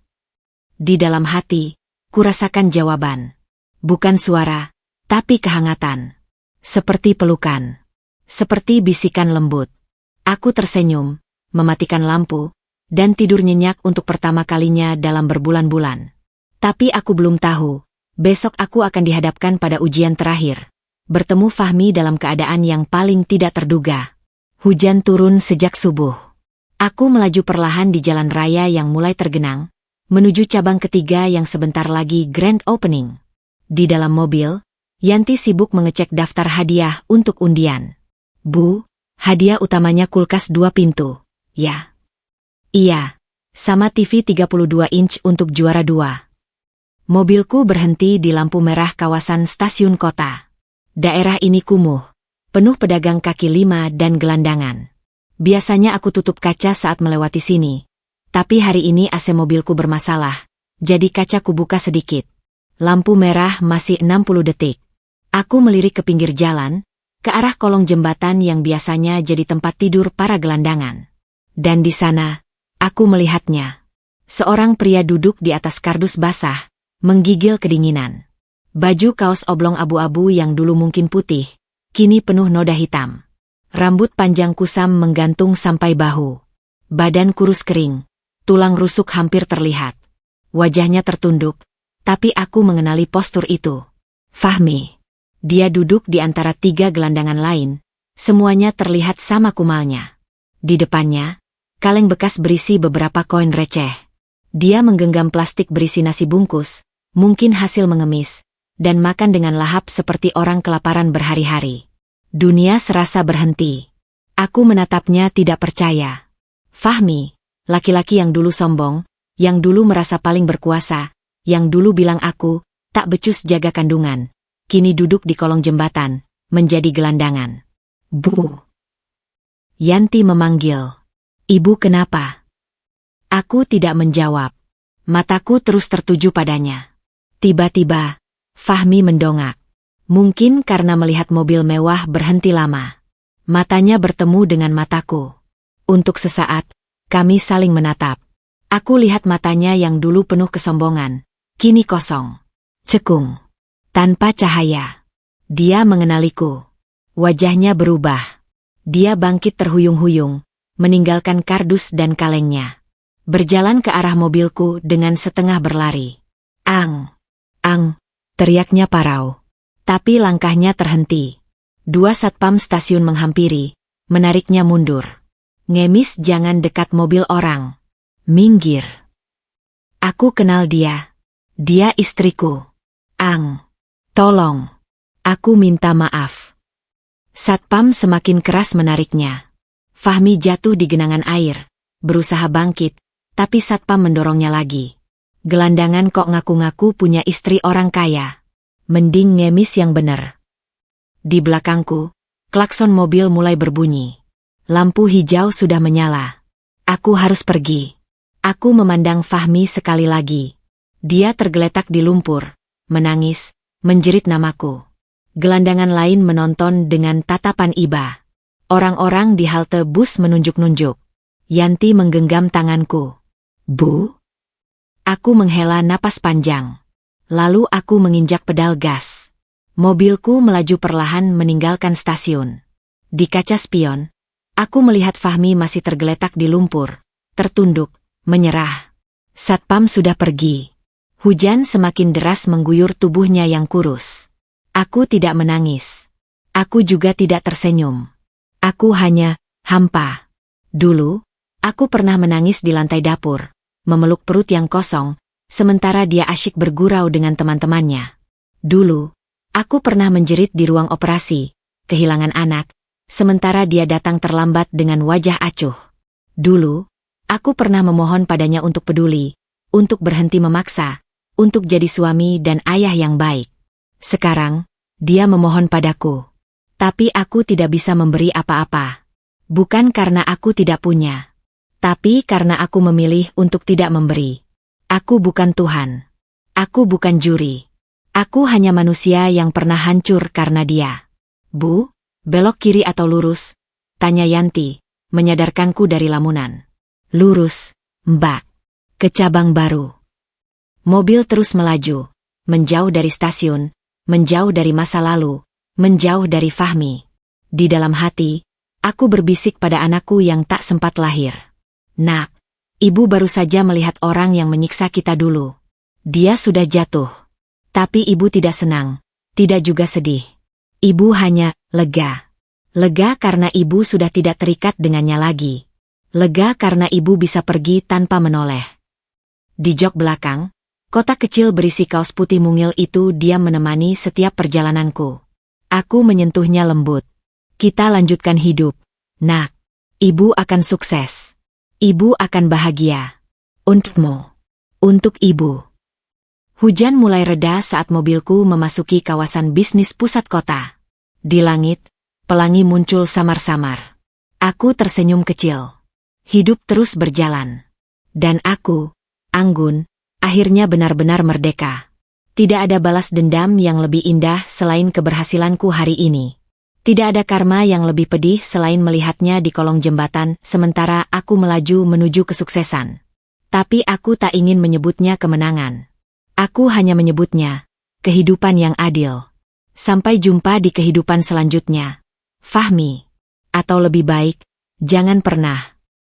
Di dalam hati, kurasakan jawaban. Bukan suara, tapi kehangatan. Seperti pelukan. Seperti bisikan lembut. Aku tersenyum, mematikan lampu, dan tidur nyenyak untuk pertama kalinya dalam berbulan-bulan. Tapi aku belum tahu, besok aku akan dihadapkan pada ujian terakhir. Bertemu Fahmi dalam keadaan yang paling tidak terduga. Hujan turun sejak subuh. Aku melaju perlahan di jalan raya yang mulai tergenang, menuju cabang ketiga yang sebentar lagi grand opening. Di dalam mobil, Yanti sibuk mengecek daftar hadiah untuk undian. Bu, hadiah utamanya kulkas 2 pintu, ya? Iya, sama TV 32 inch untuk juara 2. Mobilku berhenti di lampu merah kawasan stasiun kota. Daerah ini kumuh, penuh pedagang kaki lima dan gelandangan. Biasanya aku tutup kaca saat melewati sini. Tapi hari ini AC mobilku bermasalah, jadi kaca kubuka sedikit. Lampu merah masih 60 detik. Aku melirik ke pinggir jalan, ke arah kolong jembatan yang biasanya jadi tempat tidur para gelandangan. Dan di sana, aku melihatnya. Seorang pria duduk di atas kardus basah, menggigil kedinginan. Baju kaos oblong abu-abu yang dulu mungkin putih, kini penuh noda hitam. Rambut panjang kusam menggantung sampai bahu. Badan kurus kering. Tulang rusuk hampir terlihat. Wajahnya tertunduk, tapi aku mengenali postur itu. Fahmi. Dia duduk di antara 3 gelandangan lain. Semuanya terlihat sama kumalnya. Di depannya, kaleng bekas berisi beberapa koin receh. Dia menggenggam plastik berisi nasi bungkus, mungkin hasil mengemis, dan makan dengan lahap seperti orang kelaparan berhari-hari. Dunia serasa berhenti. Aku menatapnya tidak percaya. Fahmi, laki-laki yang dulu sombong, yang dulu merasa paling berkuasa, yang dulu bilang aku tak becus jaga kandungan, kini duduk di kolong jembatan, menjadi gelandangan. Bu. Yanti memanggil. Ibu kenapa? Aku tidak menjawab. Mataku terus tertuju padanya. Tiba-tiba, Fahmi mendongak. Mungkin karena melihat mobil mewah berhenti lama. Matanya bertemu dengan mataku. Untuk sesaat, kami saling menatap. Aku lihat matanya yang dulu penuh kesombongan, kini kosong. Cekung. Tanpa cahaya. Dia mengenaliku. Wajahnya berubah. Dia bangkit terhuyung-huyung, meninggalkan kardus dan kalengnya. Berjalan ke arah mobilku dengan setengah berlari. Ang! Ang! Teriaknya parau. Tapi langkahnya terhenti. 2 satpam stasiun menghampiri, menariknya mundur. Ngemis, jangan dekat mobil orang. Minggir. Aku kenal dia. Dia istriku. Ang. Tolong. Aku minta maaf. Satpam semakin keras menariknya. Fahmi jatuh di genangan air, berusaha bangkit, tapi satpam mendorongnya lagi. Gelandangan kok ngaku-ngaku punya istri orang kaya. Mending ngemis yang bener. Di belakangku, klakson mobil mulai berbunyi. Lampu hijau sudah menyala. Aku harus pergi. Aku memandang Fahmi sekali lagi. Dia tergeletak di lumpur, menangis, menjerit namaku. Gelandangan lain menonton dengan tatapan iba. Orang-orang di halte bus menunjuk-nunjuk. Yanti menggenggam tanganku. Bu? Aku menghela napas panjang. Lalu aku menginjak pedal gas. Mobilku melaju perlahan meninggalkan stasiun. Di kaca spion, aku melihat Fahmi masih tergeletak di lumpur, tertunduk, menyerah. Satpam sudah pergi. Hujan semakin deras mengguyur tubuhnya yang kurus. Aku tidak menangis. Aku juga tidak tersenyum. Aku hanya hampa. Dulu, aku pernah menangis di lantai dapur, memeluk perut yang kosong, sementara dia asyik bergurau dengan teman-temannya. Dulu, aku pernah menjerit di ruang operasi, kehilangan anak, sementara dia datang terlambat dengan wajah acuh. Dulu, aku pernah memohon padanya untuk peduli, untuk berhenti memaksa, untuk jadi suami dan ayah yang baik. Sekarang, dia memohon padaku. Tapi aku tidak bisa memberi apa-apa. Bukan karena aku tidak punya, tapi karena aku memilih untuk tidak memberi. Aku bukan Tuhan. Aku bukan juri. Aku hanya manusia yang pernah hancur karena dia. Bu, belok kiri atau lurus? Tanya Yanti, menyadarkanku dari lamunan. Lurus, Mbak. Ke cabang baru. Mobil terus melaju, menjauh dari stasiun, menjauh dari masa lalu, menjauh dari Fahmi. Di dalam hati, aku berbisik pada anakku yang tak sempat lahir. Nak, ibu baru saja melihat orang yang menyiksa kita dulu. Dia sudah jatuh. Tapi ibu tidak senang, tidak juga sedih. Ibu hanya lega. Lega karena ibu sudah tidak terikat dengannya lagi. Lega karena ibu bisa pergi tanpa menoleh. Di jok belakang, kotak kecil berisi kaos putih mungil itu diam menemani setiap perjalananku. Aku menyentuhnya lembut. Kita lanjutkan hidup. Nak, ibu akan sukses. Ibu akan bahagia. Untukmu. Untuk ibu. Hujan mulai reda saat mobilku memasuki kawasan bisnis pusat kota. Di langit, pelangi muncul samar-samar. Aku tersenyum kecil. Hidup terus berjalan. Dan aku, Anggun, akhirnya benar-benar merdeka. Tidak ada balas dendam yang lebih indah selain keberhasilanku hari ini. Tidak ada karma yang lebih pedih selain melihatnya di kolong jembatan sementara aku melaju menuju kesuksesan. Tapi aku tak ingin menyebutnya kemenangan. Aku hanya menyebutnya kehidupan yang adil. Sampai jumpa di kehidupan selanjutnya. Fahmi. Atau lebih baik, jangan pernah.